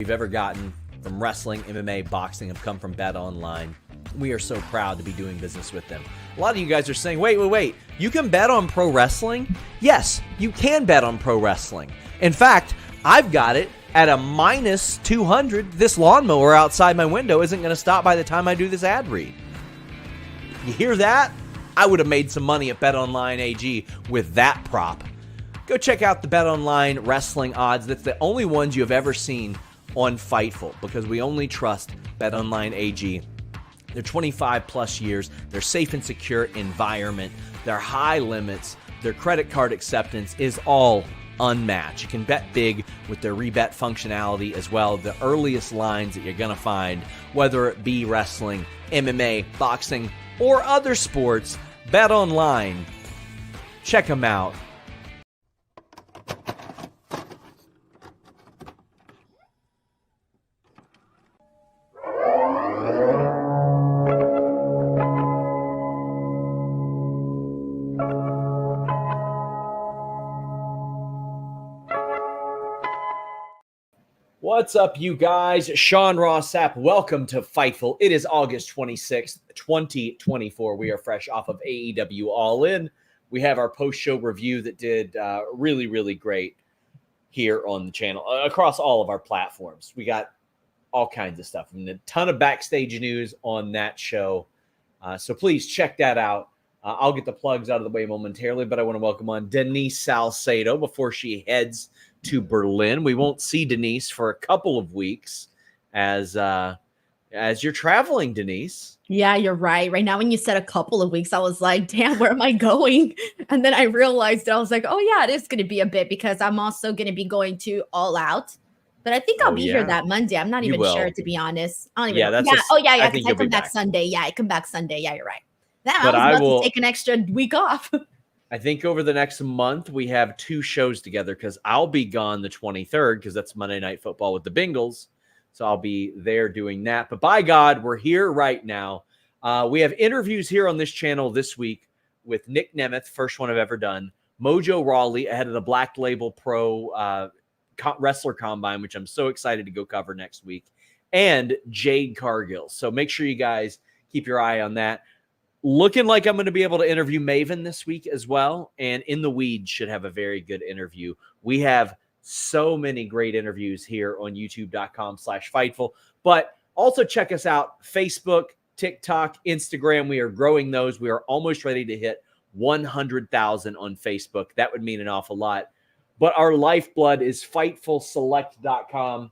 we've ever gotten from wrestling, MMA, boxing have come from BetOnline. We are so proud to be doing business with them. A lot of you guys are saying, wait, you can bet on pro wrestling? Yes, you can bet on pro wrestling. In fact, I've got it at a minus 200. This lawnmower outside my window isn't going to stop by the time I do this ad read. You hear that? I would have made some money at BetOnline AG with that prop. Go check out the BetOnline wrestling odds. That's the only ones you have ever seen on Fightful, because we only trust BetOnline AG. They're 25 plus years. They're safe and secure environment. Their high limits, their credit card acceptance is all unmatched. You can bet big with their rebet functionality as well. The earliest lines that you're going to find, whether it be wrestling, MMA, boxing, or other sports, BetOnline. Check them out. What's up, you guys? Sean Ross Sapp. Welcome to Fightful. It is August 26th, 2024. We are fresh off of AEW All In. We have our post-show review that did really, really great here on the channel, across all of our platforms. We got all kinds of stuff. I mean, a ton of backstage news on that show. So please check that out. I'll get the plugs out of the way momentarily, but I want to welcome on Denise Salcedo before she heads to Berlin. We won't see Denise for a couple of weeks as you're traveling, Denise. Yeah, you're right. Right now, when you said a couple of weeks, I was like, damn, where am I going? And then I realized that I was like, oh yeah, it is going to be a bit, because I'm also going to be going to All Out. But I think I'll be here that Monday. I'm not even sure, to be honest. I don't even know. Because I come back Sunday. Yeah, I come back Sunday. Yeah, you're right. I was about to take an extra week off. I think over the next month, we have two shows together, because I'll be gone the 23rd, because that's Monday Night Football with the Bengals. So I'll be there doing that. But by God, we're here right now. We have interviews here on this channel this week with Nick Nemeth, first one I've ever done, Mojo Rawley ahead of the Black Label Pro Wrestler Combine, which I'm so excited to go cover next week, and Jade Cargill. So make sure you guys keep your eye on that. Looking like I'm going to be able to interview Maven this week as well. And In the Weeds should have a very good interview. We have so many great interviews here on youtube.com/Fightful. But also check us out, Facebook, TikTok, Instagram. We are growing those. We are almost ready to hit 100,000 on Facebook. That would mean an awful lot. But our lifeblood is FightfulSelect.com.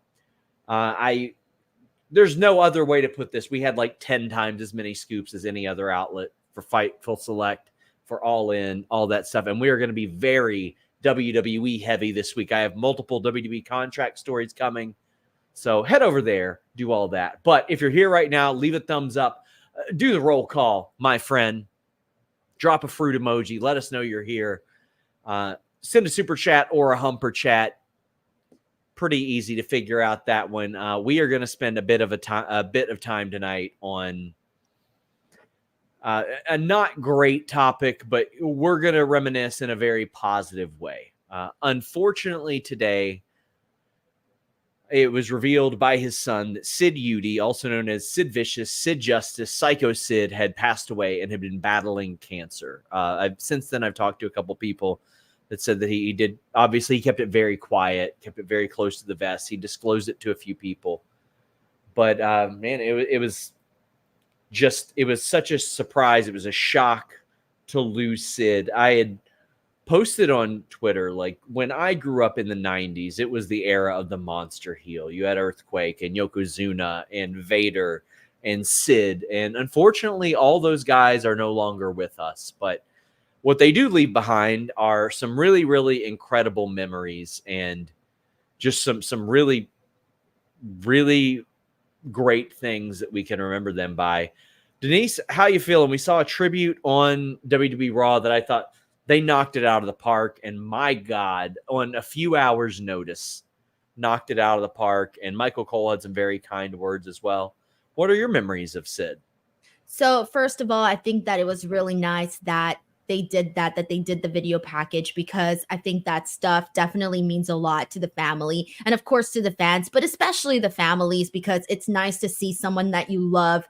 There's no other way to put this. We had like 10 times as many scoops as any other outlet for Fightful Select, for All In, all that stuff. And we are going to be very WWE heavy this week. I have multiple WWE contract stories coming. So head over there, do all that. But if you're here right now, leave a thumbs up. Do the roll call, my friend. Drop a fruit emoji. Let us know you're here. Send a super chat or a humper chat. Pretty easy to figure out that one. We are going to spend a bit of time tonight on a not great topic, but we're going to reminisce in a very positive way. Unfortunately, today it was revealed by his son that Sid Udy, also known as Sid Vicious, Sid Justice, Psycho Sid, had passed away and had been battling cancer. Since then, I've talked to a couple people that said that he did. Obviously, he kept it very quiet, kept it very close to the vest. He disclosed it to a few people. But, man, it was such a surprise. It was a shock to lose Sid. I had posted on Twitter, like, when I grew up in the 90s, it was the era of the monster heel. You had Earthquake and Yokozuna and Vader and Sid. And unfortunately, all those guys are no longer with us. But what they do leave behind are some really, really incredible memories and just some really, really great things that we can remember them by. Denise, how you feeling? We saw a tribute on WWE Raw that I thought they knocked it out of the park. And my God, on a few hours' notice, knocked it out of the park. And Michael Cole had some very kind words as well. What are your memories of Sid? So first of all, I think that it was really nice that they did that they did the video package, because I think that stuff definitely means a lot to the family and of course to the fans, but especially the families, because it's nice to see someone that you love,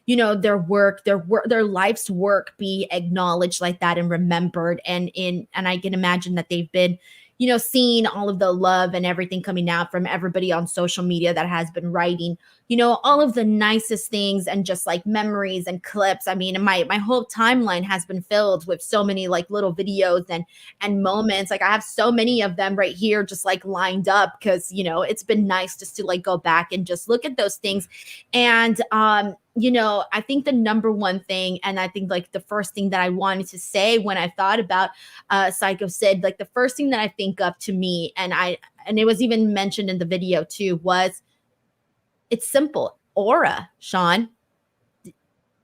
you know, their work, their life's work be acknowledged like that and remembered. And I can imagine that they've been, you know, seeing all of the love and everything coming out from everybody on social media that has been writing, you know, all of the nicest things and just like memories and clips. I mean, my whole timeline has been filled with so many like little videos and moments. Like I have so many of them right here just like lined up, because, you know, it's been nice just to like go back and just look at those things. And you know, I think the number one thing, and I think like the first thing that I wanted to say when I thought about Psycho Sid, like the first thing that I think of to me, and it was even mentioned in the video too, was it's simple. Aura, Sean.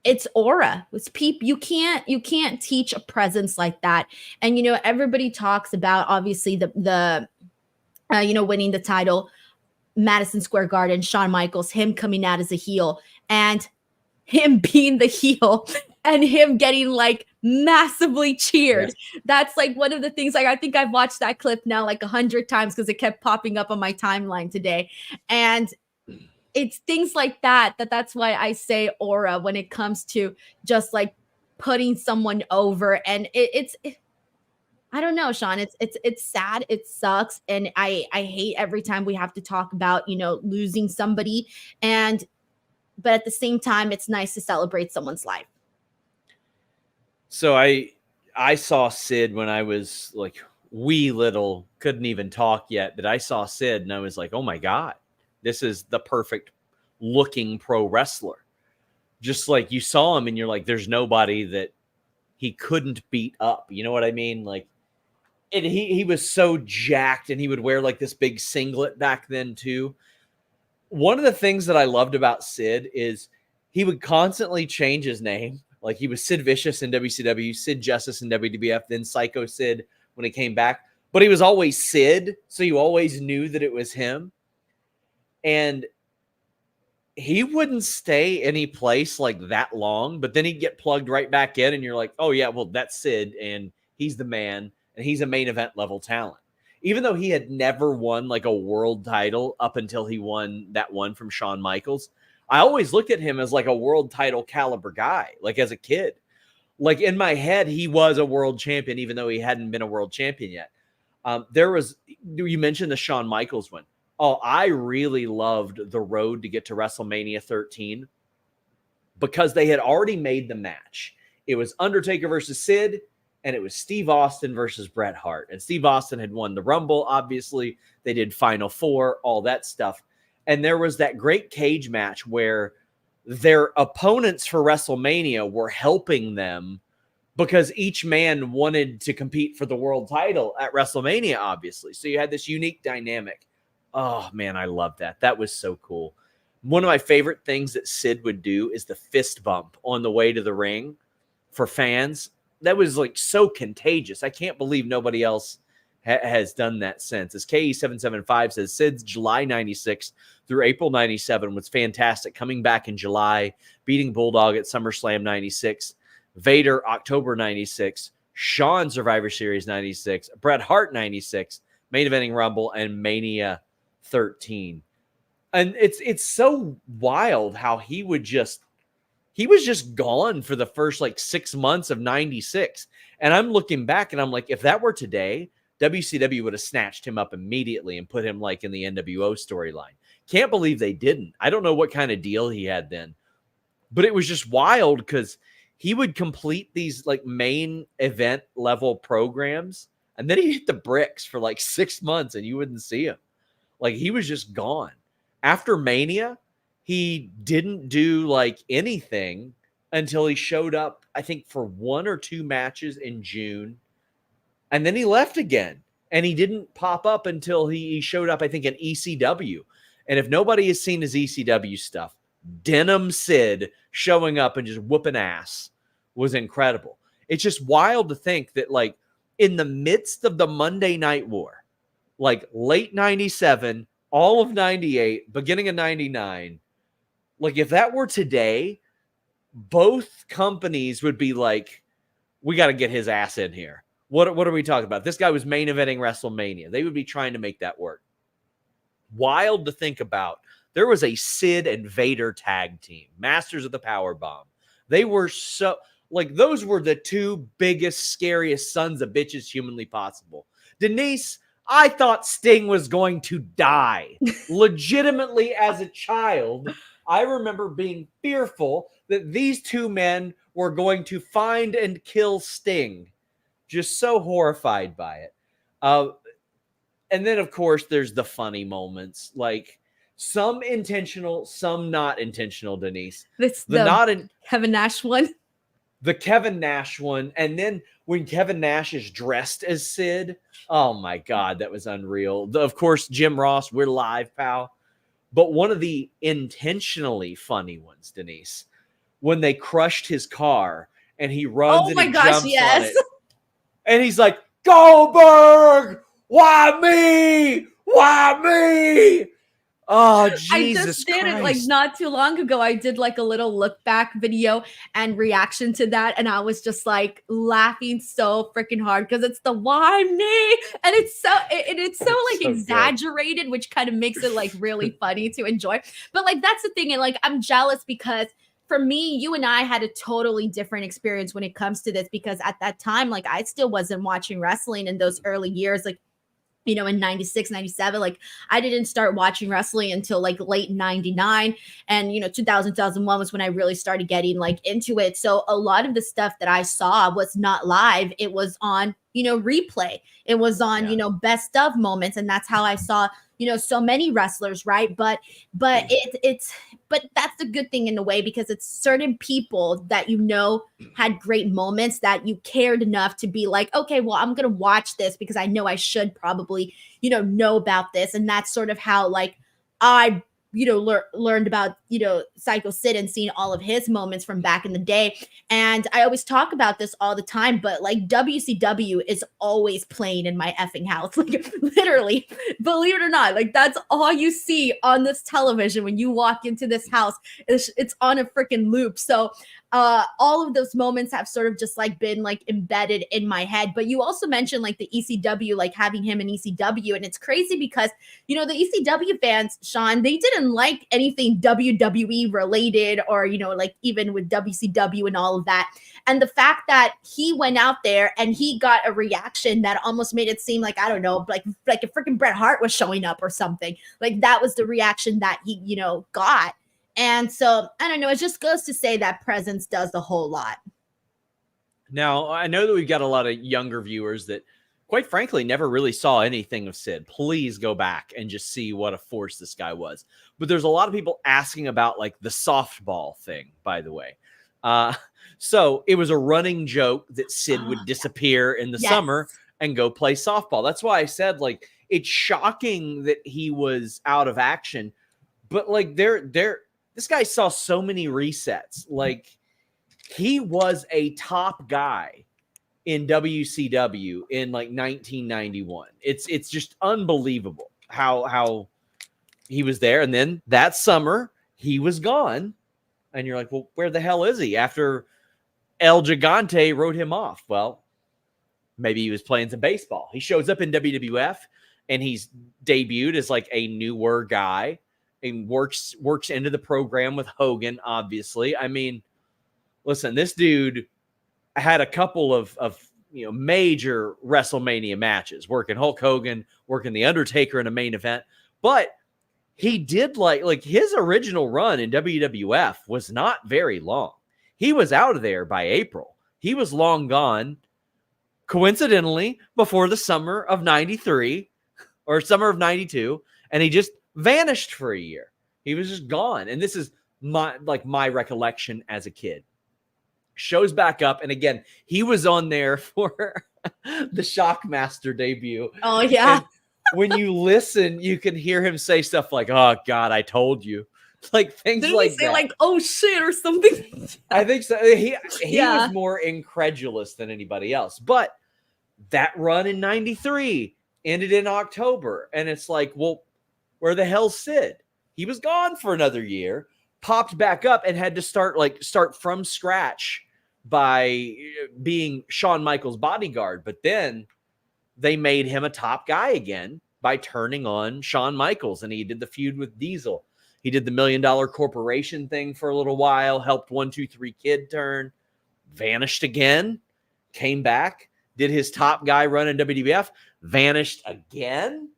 It's aura. It's you can't teach a presence like that. And you know, everybody talks about obviously the you know, winning the title, Madison Square Garden, Shawn Michaels, him coming out as a heel, and him being the heel and him getting like massively cheered. Yes. That's like one of the things, like I think I've watched that clip now like 100 times because it kept popping up on my timeline today. And it's things like that's why I say aura when it comes to just like putting someone over. And it's I don't know, Sean. It's sad. It sucks. And I hate every time we have to talk about, you know, losing somebody. But at the same time, it's nice to celebrate someone's life. So I saw Sid when I was like wee little, couldn't even talk yet, but I saw Sid and I was like, oh my God, this is the perfect looking pro wrestler. Just like you saw him and you're like, there's nobody that he couldn't beat up. You know what I mean? Like, and he was so jacked, and he would wear like this big singlet back then too. One of the things that I loved about Sid is he would constantly change his name. Like he was Sid Vicious in WCW, Sid Justice in WWF, then Psycho Sid when he came back. But he was always Sid, so you always knew that it was him. And he wouldn't stay any place like that long, but then he'd get plugged right back in, and you're like, oh yeah, well, that's Sid, and he's the man, and he's a main event level talent. Even though he had never won like a world title up until he won that one from Shawn Michaels, I always looked at him as like a world title caliber guy, like as a kid. Like in my head, he was a world champion, even though he hadn't been a world champion yet. You mentioned the Shawn Michaels one. Oh, I really loved the road to get to WrestleMania 13 because they had already made the match. It was Undertaker versus Sid, and it was Steve Austin versus Bret Hart. And Steve Austin had won the Rumble, obviously. They did Final Four, all that stuff. And there was that great cage match where their opponents for WrestleMania were helping them because each man wanted to compete for the world title at WrestleMania, obviously. So you had this unique dynamic. Oh, man, I love that. That was so cool. One of my favorite things that Sid would do is the fist bump on the way to the ring for fans. That was like so contagious. I can't believe nobody else has done that since. As KE775 says, Sid's July 96 through April 97 was fantastic. Coming back in July, beating Bulldog at SummerSlam 96, Vader October 96, Shawn Survivor Series 96, Bret Hart 96, main eventing Rumble, and Mania 13. And it's so wild how he was just gone for the first like 6 months of 96. And I'm looking back and I'm like, if that were today, WCW would have snatched him up immediately and put him like in the NWO storyline. Can't believe they didn't. I don't know what kind of deal he had then, but it was just wild because he would complete these like main event level programs and then he hit the bricks for like 6 months and you wouldn't see him. Like he was just gone. After Mania, he didn't do like anything until he showed up, I think, for 1 or 2 matches in June. And then he left again. And he didn't pop up until he showed up, I think, in ECW. And if nobody has seen his ECW stuff, Denim Sid showing up and just whooping ass was incredible. It's just wild to think that, like, in the midst of the Monday Night War, like late 97, all of 98, beginning of 99, like if that were today, both companies would be like, we got to get his ass in here. What are we talking about? This guy was main eventing WrestleMania. They would be trying to make that work. Wild to think about. There was a Sid and Vader tag team, Masters of the Power Bomb. They were so, like, those were the two biggest, scariest sons of bitches humanly possible. Denise, I thought Sting was going to die. Legitimately, as a child, I remember being fearful that these two men were going to find and kill Sting. Just so horrified by it. And then, of course, there's the funny moments, like some intentional, some not intentional, Denise. This the Kevin Nash one. The Kevin Nash one. And then when Kevin Nash is dressed as Sid, oh my God, that was unreal. Of course, Jim Ross, we're live, pal. But one of the intentionally funny ones, Denise, when they crushed his car and he runs and he jumps on it. And he's like, Goldberg, why me? Why me? Oh, Jesus I just did Christ. it like not too long ago. I did like a little look back video and reaction to that. And I was just like laughing so freaking hard because it's the why me? And it's so like so exaggerated, good. Which kind of makes it like really funny to enjoy. But like, that's the thing. And like, I'm jealous because for me, you and I had a totally different experience when it comes to this, because at that time, like I still wasn't watching wrestling in those early years. Like, you know, in 96, 97, like I didn't start watching wrestling until like late 99. And, you know, 2000, 2001 was when I really started getting like into it. So a lot of the stuff that I saw was not live. It was on, you know, replay. It was on, you know, best of moments. And that's how I saw, you know, so many wrestlers, right? But that's the good thing in a way, because it's certain people that, you know, had great moments that you cared enough to be like, okay, well, I'm going to watch this because I know I should probably, you know about this. And that's sort of how like I, you know, learned about, you know, Psycho Sid and seeing all of his moments from back in the day. And I always talk about this all the time, but like WCW is always playing in my effing house. Like literally, believe it or not, like that's all you see on this television when you walk into this house. It's on a freaking loop. So all of those moments have sort of just like been like embedded in my head. But you also mentioned like the ECW, like having him in ECW. And it's crazy because, you know, the ECW fans, Sean, they didn't like anything WWE related, or, you know, like even with WCW and all of that. And the fact that he went out there and he got a reaction that almost made it seem like, I don't know, like a freaking Bret Hart was showing up or something. Like that was the reaction that he, you know, got. And so, I don't know, it just goes to say that presence does a whole lot. Now, I know that we've got a lot of younger viewers that, quite frankly, never really saw anything of Sid. Please go back and just see what a force this guy was. But there's a lot of people asking about, like, the softball thing, by the way. So it was a running joke that Sid would disappear in the summer and go play softball. That's why I said, like, it's shocking that he was out of action. But, like, this guy saw so many resets. Like, he was a top guy in WCW in like 1991. It's just unbelievable how he was there. And then that summer he was gone. And you're like, well, where the hell is he? After El Gigante wrote him off. Well, maybe he was playing some baseball. He shows up in WWF and he's debuted as like a newer guy and works into the program with Hogan, obviously. I mean, listen, this dude had a couple of you know, major WrestleMania matches, working Hulk Hogan, working The Undertaker in a main event. But he did like his original run in WWF was not very long. He was out of there by April. He was long gone, coincidentally, before the summer of 93 or summer of 92. And he just vanished for a year. He was just gone. And this is my recollection as a kid. Shows back up. And again, he was on there for the Shockmaster debut. Oh, yeah. And when you listen, you can hear him say stuff like, oh, God, I told you. Like things Didn't like he say that. like, oh, shit, or something? I think so. He was more incredulous than anybody else. But that run in 93 ended in October. And it's like, well, where the hell's Sid? He was gone for another year, popped back up and had to start from scratch by being Shawn Michaels' bodyguard, but then they made him a top guy again by turning on Shawn Michaels, and he did the feud with Diesel. He did the $1 Million Corporation thing for a little while, helped 1, 2, 3 Kid turn, vanished again, came back, did his top guy run in WWF, vanished again,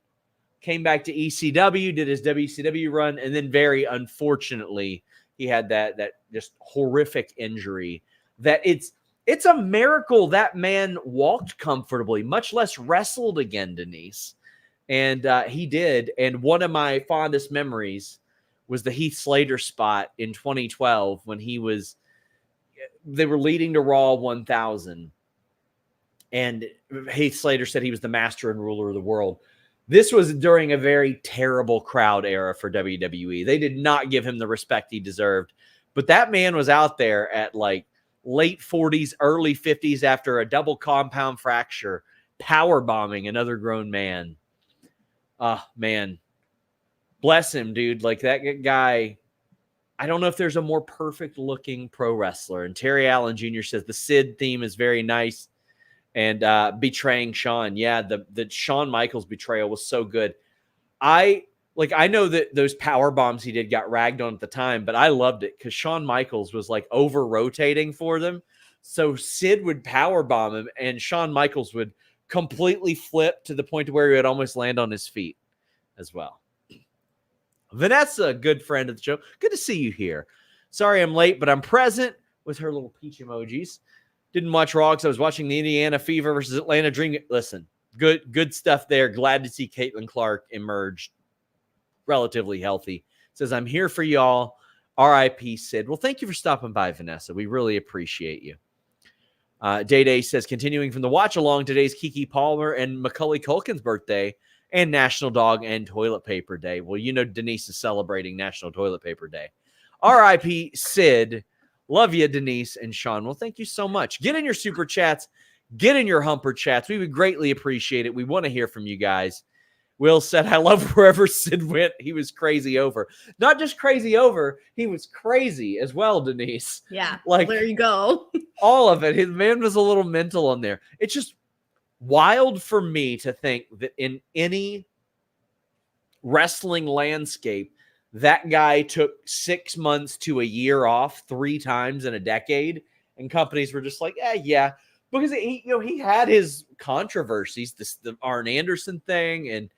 came back to ECW, did his WCW run, and then very unfortunately, he had that just horrific injury that it's a miracle that man walked comfortably, much less wrestled again, Denise. And he did. And one of my fondest memories was the Heath Slater spot in 2012 when they were leading to Raw 1000. And Heath Slater said he was the master and ruler of the world. This was during a very terrible crowd era for WWE. They did not give him the respect he deserved. But that man was out there at like late 40s, early 50s after a double compound fracture, power bombing another grown man. Man. Bless him, dude. Like that guy, I don't know if there's a more perfect looking pro wrestler. And Terry Allen Jr. says the Sid theme is very nice. And betraying Shawn. Yeah, the Shawn Michaels betrayal was so good. I know that those power bombs he did got ragged on at the time, but I loved it because Shawn Michaels was like over rotating for them. So Sid would power bomb him and Shawn Michaels would completely flip to the point to where he would almost land on his feet as well. Vanessa, good friend of the show. Good to see you here. Sorry I'm late, but I'm present with her little peach emojis. Didn't watch Raw because I was watching the Indiana Fever versus Atlanta Dream. Listen, good stuff there. Glad to see Caitlin Clark emerge relatively healthy. Says, I'm here for y'all. R.I.P. Sid. Well, thank you for stopping by, Vanessa. We really appreciate you. Day says, continuing from the watch along, today's Kiki Palmer and Macaulay Culkin's birthday and National Dog and Toilet Paper Day. Well, you know Denise is celebrating National Toilet Paper Day. R.I.P. Sid. Love you, Denise and Sean. Well, thank you so much. Get in your super chats. Get in your humper chats. We would greatly appreciate it. We want to hear from you guys. Will said, I love wherever Sid went. He was crazy over. Not just crazy over, he was crazy as well, Denise. Yeah, like there you go. All of it. His man was a little mental on there. It's just wild for me to think that in any wrestling landscape, that guy took 6 months to a year off 3 times in a decade, and companies were just like, yeah, because he had his controversies, the Arn Anderson thing, and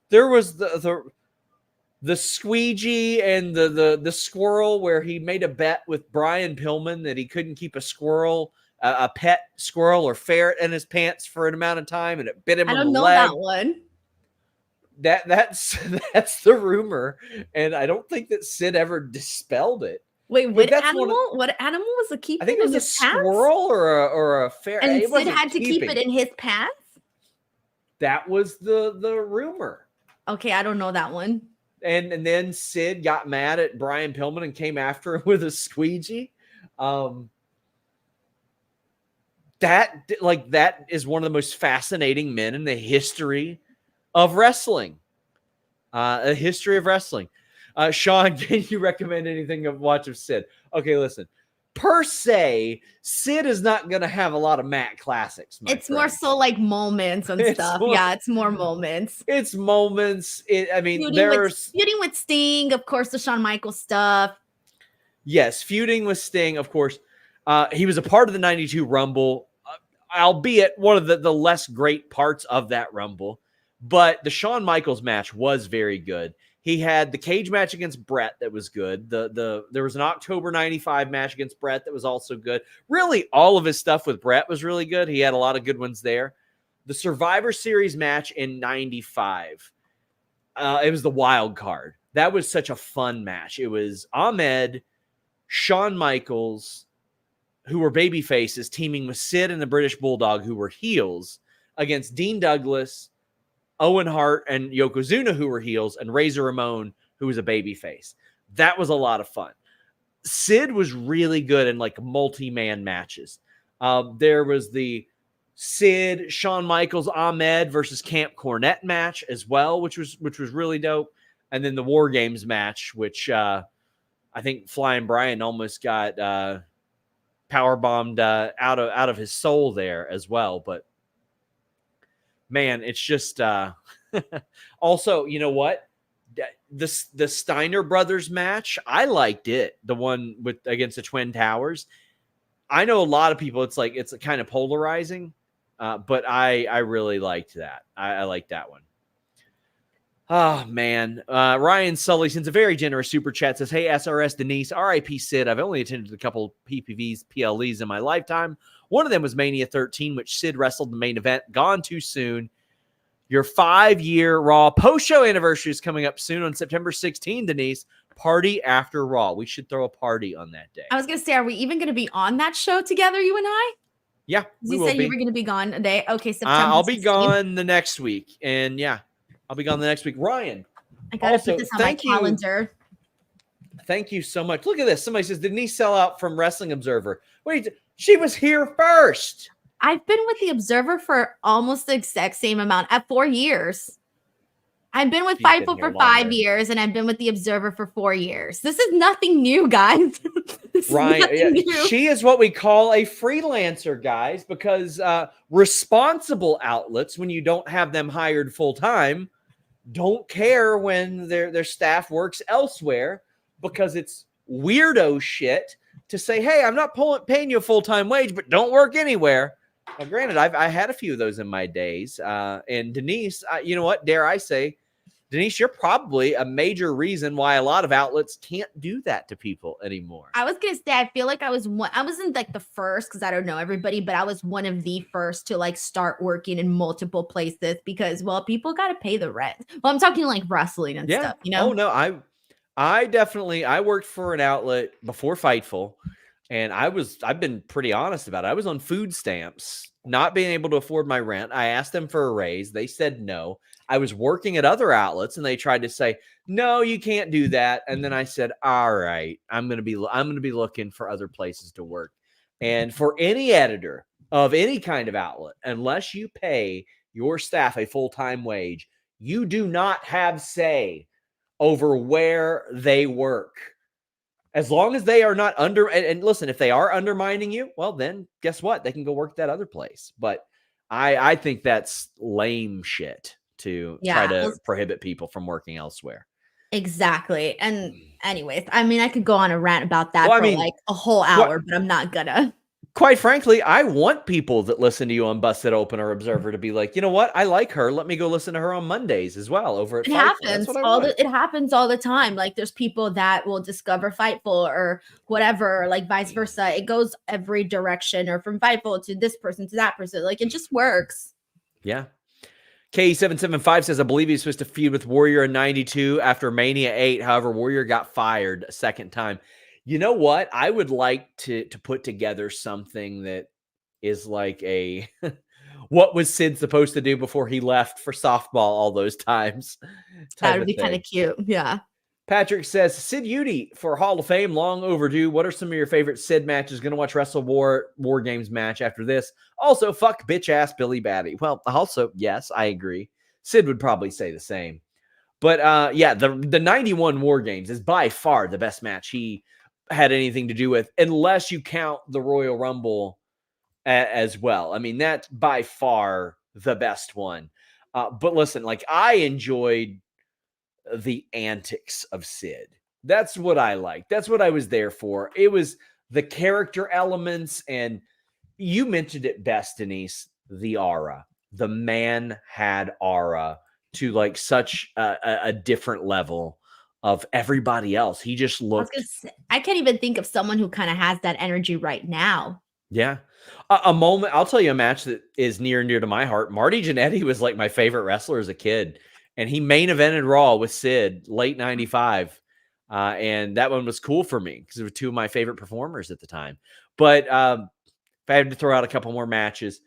there was the squeegee and the squirrel where he made a bet with Brian Pillman that he couldn't keep a squirrel, a pet squirrel or ferret in his pants for an amount of time, and it bit him on the leg. I don't know that one. That's the rumor, and I don't think that Sid ever dispelled it. Wait, what animal? What animal was the keeping? I think it was a squirrel or a ferret. And Sid had to keep it in his pants. That was the rumor. Okay, I don't know that one. And then Sid got mad at Brian Pillman and came after him with a squeegee. That is one of the most fascinating men in the history of wrestling. A history of wrestling. Sean, can you recommend anything of watch of Sid? Okay, listen. Per se, Sid is not going to have a lot of Matt classics. It's more so like moments and stuff. It's more moments. It's moments. Feuding with Sting, of course, the Shawn Michaels stuff. Yes, feuding with Sting, of course. He was a part of the 92 Rumble, albeit one of the less great parts of that Rumble. But the Shawn Michaels match was very good. He had the cage match against Brett that was good. There was an October 95 match against Brett that was also good. Really, all of his stuff with Brett was really good. He had a lot of good ones there. The Survivor Series match in 95, it was the wild card. That was such a fun match. It was Ahmed, Shawn Michaels, who were baby faces, teaming with Sid and the British Bulldog, who were heels, against Dean Douglas, Owen Hart, and Yokozuna, who were heels, and Razor Ramon, who was a babyface. That was a lot of fun. Sid was really good in like multi-man matches. There was the Sid, Shawn Michaels, Ahmed versus Camp Cornette match as well, which was really dope. And then the War Games match, which I think Flying Brian almost got power bombed out of his soul there as well. But man, it's just also, you know what? The Steiner brothers match, I liked it. The one against the Twin Towers. I know a lot of people, it's kind of polarizing, but I really liked that. I liked that one. Oh, man. Ryan Sully sends a very generous super chat, says, hey, SRS, Denise, R.I.P. Sid. I've only attended a couple PPVs, PLEs in my lifetime. One of them was Mania 13, which Sid wrestled the main event. Gone too soon. Your 5-year Raw post-show anniversary is coming up soon on September 16, Denise. Party after Raw. We should throw a party on that day. I was going to say, are we even going to be on that show together, you and I? Yeah, you said you were going to be gone a day. Okay, September I'll be 16th. gone the next week. And yeah, I'll be gone the next week. Ryan. I got to put this on my calendar. Thank you so much. Look at this. Somebody says, Denise sell out from Wrestling Observer. Wait, she was here first. I've been with the Observer for almost the exact same amount at 4 years. I've been with Fightful for 5 years, and I've been with the Observer for 4 years. This is nothing new, guys. Right. She is what we call a freelancer, guys, because responsible outlets, when you don't have them hired full time, don't care when their staff works elsewhere, because it's weirdo shit to say, hey, I'm not paying you a full-time wage, but don't work anywhere. Now, granted, I had a few of those in my days. And Denise, you know what? Dare I say, Denise, you're probably a major reason why a lot of outlets can't do that to people anymore. I was going to say, I feel like I wasn't like the first, because I don't know everybody, but I was one of the first to like start working in multiple places because, well, people got to pay the rent. Well, I'm talking like wrestling and stuff, you know? Oh, no, I worked for an outlet before Fightful, and I've been pretty honest about it. I was on food stamps, not being able to afford my rent. I asked them for a raise. They said no. I was working at other outlets, and they tried to say, no, you can't do that. And then I said, all right, I'm going to be looking for other places to work. And for any editor of any kind of outlet, unless you pay your staff a full-time wage, you do not have say over where they work. As long as they are not and listen, if they are undermining you, well, then guess what? They can go work that other place. But I think that's lame shit to try to prohibit people from working elsewhere. Exactly. And anyways, I mean, I could go on a rant about that for like a whole hour, but I'm not gonna. Quite frankly, I want people that listen to you on Busted Open or Observer to be like, you know what? I like her. Let me go listen to her on Mondays as well over at Fightful. It happens all the time. Like there's people that will discover Fightful or whatever, like vice versa. It goes every direction, or from Fightful to this person to that person. Like it just works. Yeah. K775 says, I believe he's supposed to feud with Warrior in 92 after Mania 8. However, Warrior got fired a second time. You know what? I would like to put together something that is like a what was Sid supposed to do before he left for softball all those times? That would be kind of cute. Yeah. Patrick says, Sid Udy for Hall of Fame, long overdue. What are some of your favorite Sid matches? Going to watch Wrestle War Games match after this. Also, fuck bitch ass Billy Batty. Well, also, yes, I agree. Sid would probably say the same. But yeah, the 91 War Games is by far the best match he had anything to do with, unless you count the Royal Rumble as well. I mean, that's by far the best one. But listen, like I enjoyed the antics of Sid. That's what I liked. That's what I was there for. It was the character elements, and you mentioned it best, Denise, the aura. The man had aura to like such a different level of everybody else. He just looked. I can't even think of someone who kind of has that energy right now. Yeah. A moment, I'll tell you a match that is near and dear to my heart. Marty Jannetty was like my favorite wrestler as a kid, and he main evented Raw with Sid late 95. And that one was cool for me because they were two of my favorite performers at the time. But if I had to throw out a couple more matches,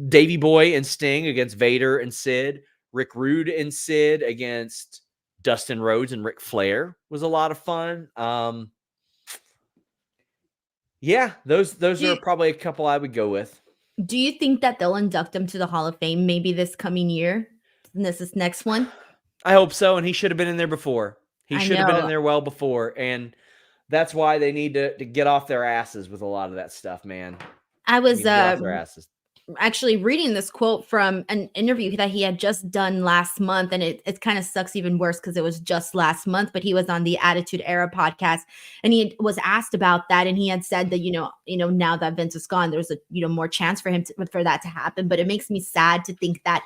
Davey Boy and Sting against Vader and Sid, Rick Rude and Sid against Dustin Rhodes and Ric Flair was a lot of fun. Yeah, those are probably a couple I would go with. Do you think that they'll induct him to the Hall of Fame maybe this coming year? And this is next one? I hope so. And he should have been in there before. He should have been in there well before. And That's why they need to get off their asses with a lot of that stuff, man. I was get off their asses. actually reading this quote from an interview that he had just done last month, and it kind of sucks even worse because it was just last month, but he was on the Attitude Era podcast, and he was asked about that, and he had said that now that Vince is gone, there's a more chance for him for that to happen. But it makes me sad to think that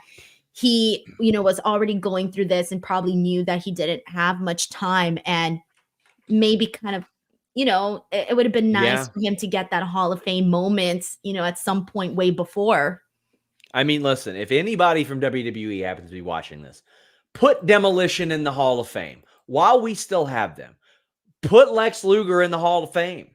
he was already going through this and probably knew that he didn't have much time, and maybe kind of it would have been nice for him to get that Hall of Fame moment, at some point way before. I mean, listen, if anybody from WWE happens to be watching this, put Demolition in the Hall of Fame while we still have them. Put Lex Luger in the Hall of Fame.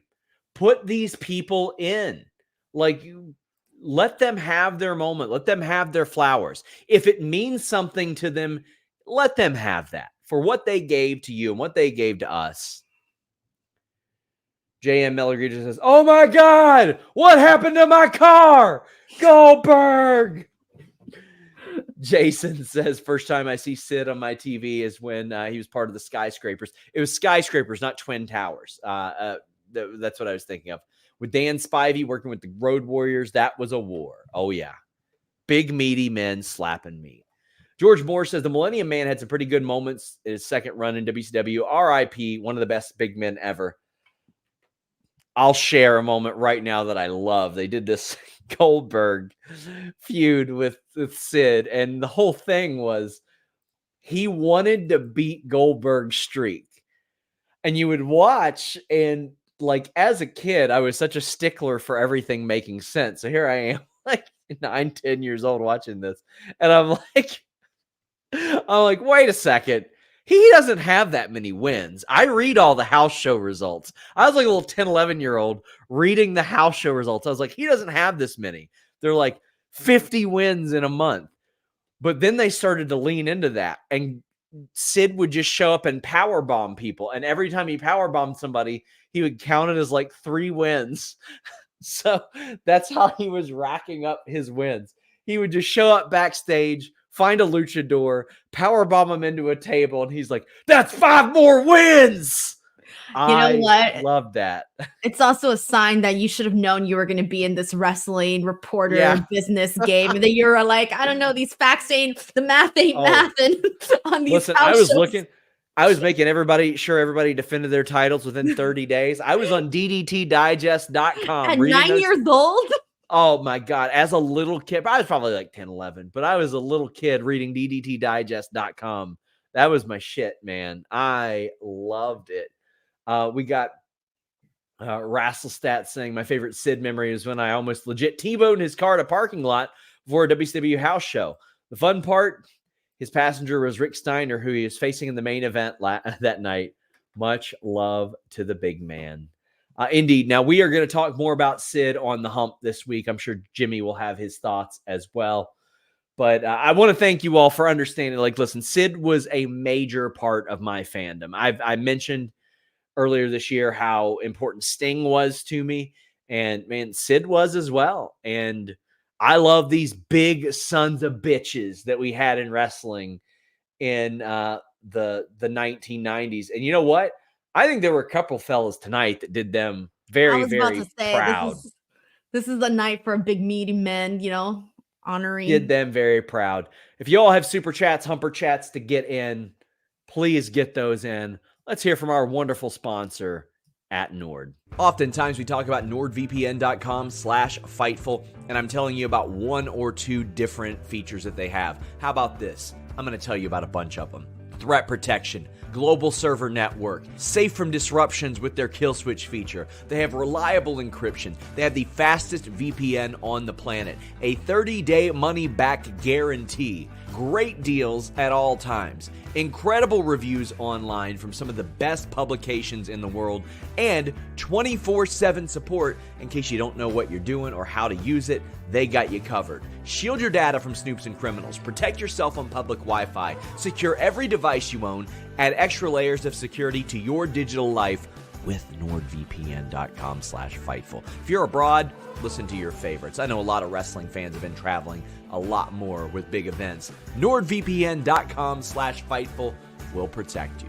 Put these people in. Let them have their moment. Let them have their flowers. If it means something to them, let them have that for what they gave to you and what they gave to us. J.M. Miller just says, "Oh my God, what happened to my car? Goldberg!" Jason says, "First time I see Sid on my TV is when he was part of the Skyscrapers." It was Skyscrapers, not Twin Towers. That's what I was thinking of. With Dan Spivey working with the Road Warriors, that was a war. Oh, yeah. Big, meaty men slapping meat. George Moore says, "The Millennium Man had some pretty good moments in his second run in WCW. R.I.P. One of the best big men ever." I'll share a moment right now that I love. They did this Goldberg feud with Sid, and the whole thing was he wanted to beat Goldberg's streak. And you would watch, and as a kid, I was such a stickler for everything making sense. So here I am, 9, 10 years old watching this. And I'm like, wait a second. He doesn't have that many wins. I read all the house show results. I was like a little 10, 11-year-old reading the house show results. I was like, he doesn't have this many. They're like 50 wins in a month. But then they started to lean into that. And Sid would just show up and powerbomb people. And every time he powerbombed somebody, he would count it as 3 wins. So that's how he was racking up his wins. He would just show up backstage, find a luchador, powerbomb him into a table, and he's like, "That's 5 more wins." I love that. It's also a sign that you should have known you were going to be in this wrestling reporter business game. And then you were like, I don't know, these facts ain't, the math ain't mathing on these. Listen, I was making everybody defended their titles within 30 days. I was on DDTdigest.com. At 9 years old? Oh my God. As a little kid, I was probably 10, 11, but I was a little kid reading DDTdigest.com. That was my shit, man. I loved it. We got Rasselstat saying, "My favorite Sid memory is when I almost legit T-boned his car at a parking lot for a WCW house show. The fun part, his passenger was Rick Steiner, who he was facing in the main event that night. Much love to the big man." Indeed. Now, we are going to talk more about Sid on the hump this week. I'm sure Jimmy will have his thoughts as well. But I want to thank you all for understanding. Listen, Sid was a major part of my fandom. I mentioned earlier this year how important Sting was to me. And, man, Sid was as well. And I love these big sons of bitches that we had in wrestling in the 1990s. And you know what? I think there were a couple fellas tonight that did them very, very proud. This is a night for big meaty men, honoring. Did them very proud. If you all have super chats, humper chats to get in, please get those in. Let's hear from our wonderful sponsor at Nord. Oftentimes we talk about NordVPN.com/Fightful, and I'm telling you about 1 or 2 different features that they have. How about this? I'm going to tell you about a bunch of them. Threat protection, global server network, safe from disruptions with their kill switch feature. They have reliable encryption. They have the fastest VPN on the planet, a 30-day money-back guarantee, great deals at all times, incredible reviews online from some of the best publications in the world, and 24/7 support in case you don't know what you're doing or how to use it. They got you covered. Shield your data from snoops and criminals. Protect yourself on public Wi-Fi. Secure every device you own. Add extra layers of security to your digital life with NordVPN.com/Fightful. If you're abroad, listen to your favorites. I know a lot of wrestling fans have been traveling a lot more with big events. NordVPN.com/Fightful will protect you.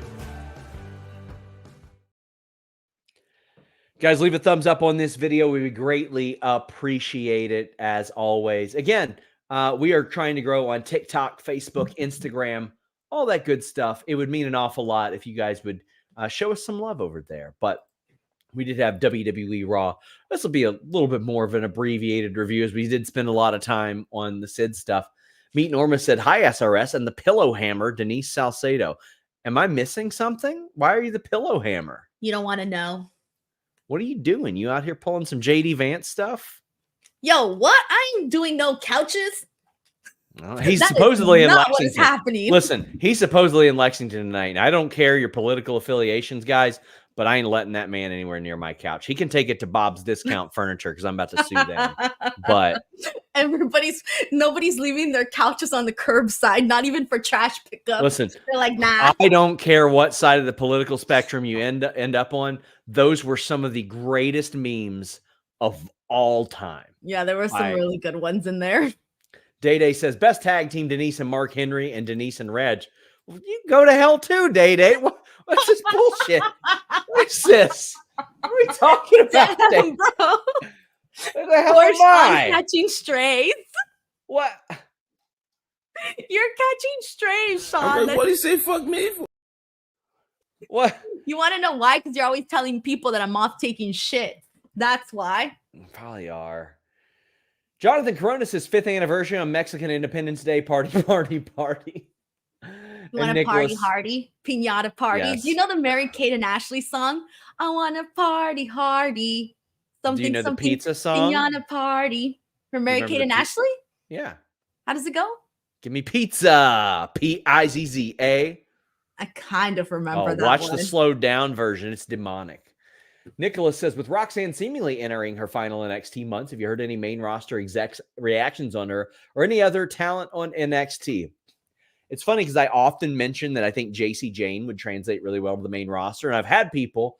Guys, leave a thumbs up on this video. We would greatly appreciate it, as always. Again, we are trying to grow on TikTok, Facebook, Instagram, all that good stuff. It would mean an awful lot if you guys would show us some love over there. But we did have WWE Raw. This will be a little bit more of an abbreviated review, as we did spend a lot of time on the Sid stuff. Meet Norma said, "Hi, SRS," and the pillow hammer, Denise Salcedo. Am I missing something? Why are you the pillow hammer? You don't want to know. What are you doing? You out here pulling some JD Vance stuff? Yo, what? I ain't doing no couches. Well, he's supposedly in Lexington. What is happening? Listen, he's supposedly in Lexington tonight. I don't care your political affiliations, guys, but I ain't letting that man anywhere near my couch. He can take it to Bob's Discount Furniture because I'm about to sue them. But nobody's leaving their couches on the curbside, not even for trash pickup. Listen, they're like, nah. I don't care what side of the political spectrum you end up on. Those were some of the greatest memes of all time. Yeah, there were some really good ones in there. Day says, best tag team, Denise and Mark Henry, and Denise and Reg. Well, you go to hell too, Day. What's this bullshit? What's this? What are we talking about? Damn, bro. Where the hell am I? Catching strays. What? You're catching strays, Sean. Like, what do you say fuck me for? What? You want to know why? Because you're always telling people that I'm off taking shit. That's why. You probably are. Jonathan Corona says 5th anniversary on Mexican Independence Day. Party, party, party. You want to party hardy? Piñata party. Yes. Do you know the Mary-Kate and Ashley song? I want to party hardy. Do you know the pizza song? Piñata party. From Mary-Kate and Ashley? Yeah. How does it go? Give me pizza. Pizza. I kind of remember that watch one. the slowed down version. It's demonic. Nicholas says, with Roxanne seemingly entering her final NXT months, have you heard any main roster execs reactions on her or any other talent on NXT? It's funny because I often mention that I think JC Jane would translate really well to the main roster. And I've had people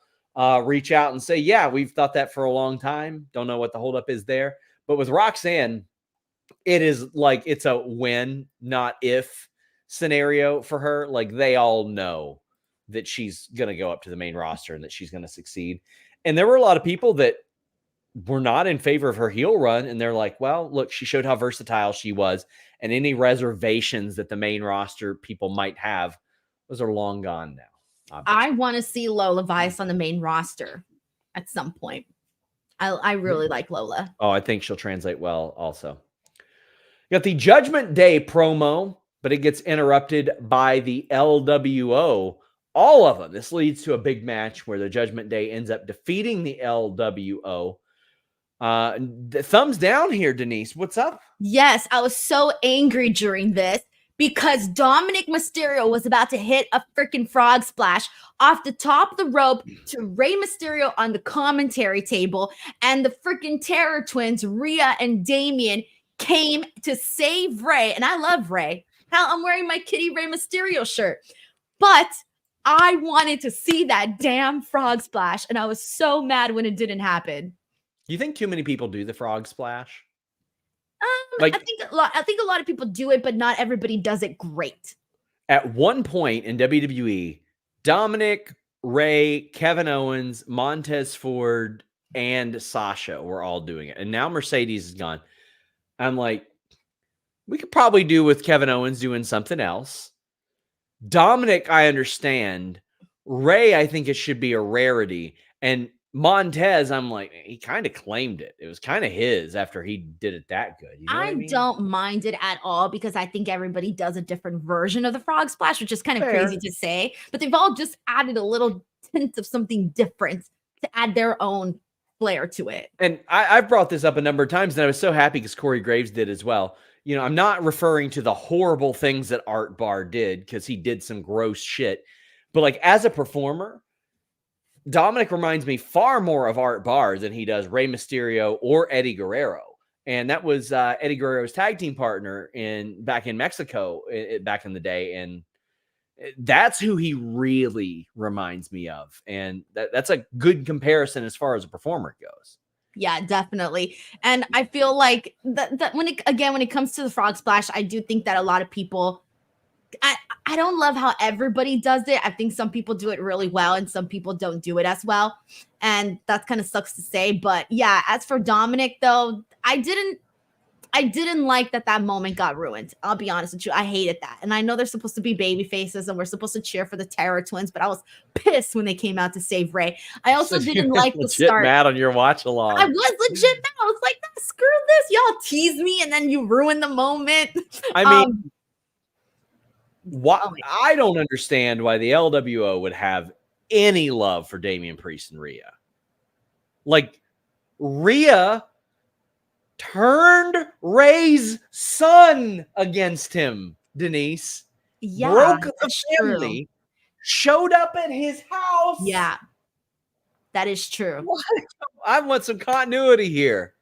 reach out and say, yeah, we've thought that for a long time. Don't know what the holdup is there. But with Roxanne, it is like it's a when, not if scenario for her. Like they all know that she's going to go up to the main roster and that she's going to succeed. And there were a lot of people that were not in favor of her heel run. And they're like, well, look, she showed how versatile she was. And any reservations that the main roster people might have, those are long gone now. Obviously. I want to see Lola Vice on the main roster at some point. I really like Lola. Oh, I think she'll translate well also. You got the Judgment Day promo, but it gets interrupted by the LWO. All of them. This leads to a big match where the Judgment Day ends up defeating the LWO. The thumbs down here, Denise. What's up? Yes, I was so angry during this because Dominic Mysterio was about to hit a freaking frog splash off the top of the rope to Rey Mysterio on the commentary table, and the freaking Terror Twins, Rhea and Damian, came to save Rey. And I love Rey. Hell, I'm wearing my Kitty Rey Mysterio shirt. But I wanted to see that damn frog splash, and I was so mad when it didn't happen. You think too many people do the frog splash? I think a lot of people do it, but not everybody does it great. At one point in WWE, Dominic, Rey, Kevin Owens, Montez Ford, and Sasha were all doing it. And now Mercedes is gone. I'm like, we could probably do with Kevin Owens doing something else. Dominic, I understand. Rey, I think it should be a rarity. And Montez, I'm like, he kind of claimed it. It was kind of his after he did it that good. You know I don't mind it at all because I think everybody does a different version of the frog splash, which is kind of crazy to say. But they've all just added a little tint of something different to add their own flair to it. And I've brought this up a number of times, and I was so happy because Corey Graves did as well. You know, I'm not referring to the horrible things that Art Barr did because he did some gross shit. But like as a performer, Dominic reminds me far more of Art Barr than he does Rey Mysterio or Eddie Guerrero. And that was Eddie Guerrero's tag team partner back in Mexico back in the day. And that's who he really reminds me of. And that's a good comparison as far as a performer goes. Yeah, definitely. And I feel like that when it comes to the frog splash, I do think that a lot of people I don't love how everybody does it. I think some people do it really well and some people don't do it as well. And that kind of sucks to say. But yeah, as for Dominic, though, I didn't like that moment got ruined. I'll be honest with you. I hated that. And I know they're supposed to be baby faces and we're supposed to cheer for the Terror Twins, but I was pissed when they came out to save Ray. I also didn't like the start. Mad on your watch along. I was legit mad. I was like, screw this. Y'all tease me and then you ruin the moment. I mean, I don't understand why the LWO would have any love for Damian Priest and Rhea. Like, Rhea turned Ray's son against him, Denise. Yeah, broke the family, true. Showed up at his house. Yeah, that is true. What? I want some continuity here.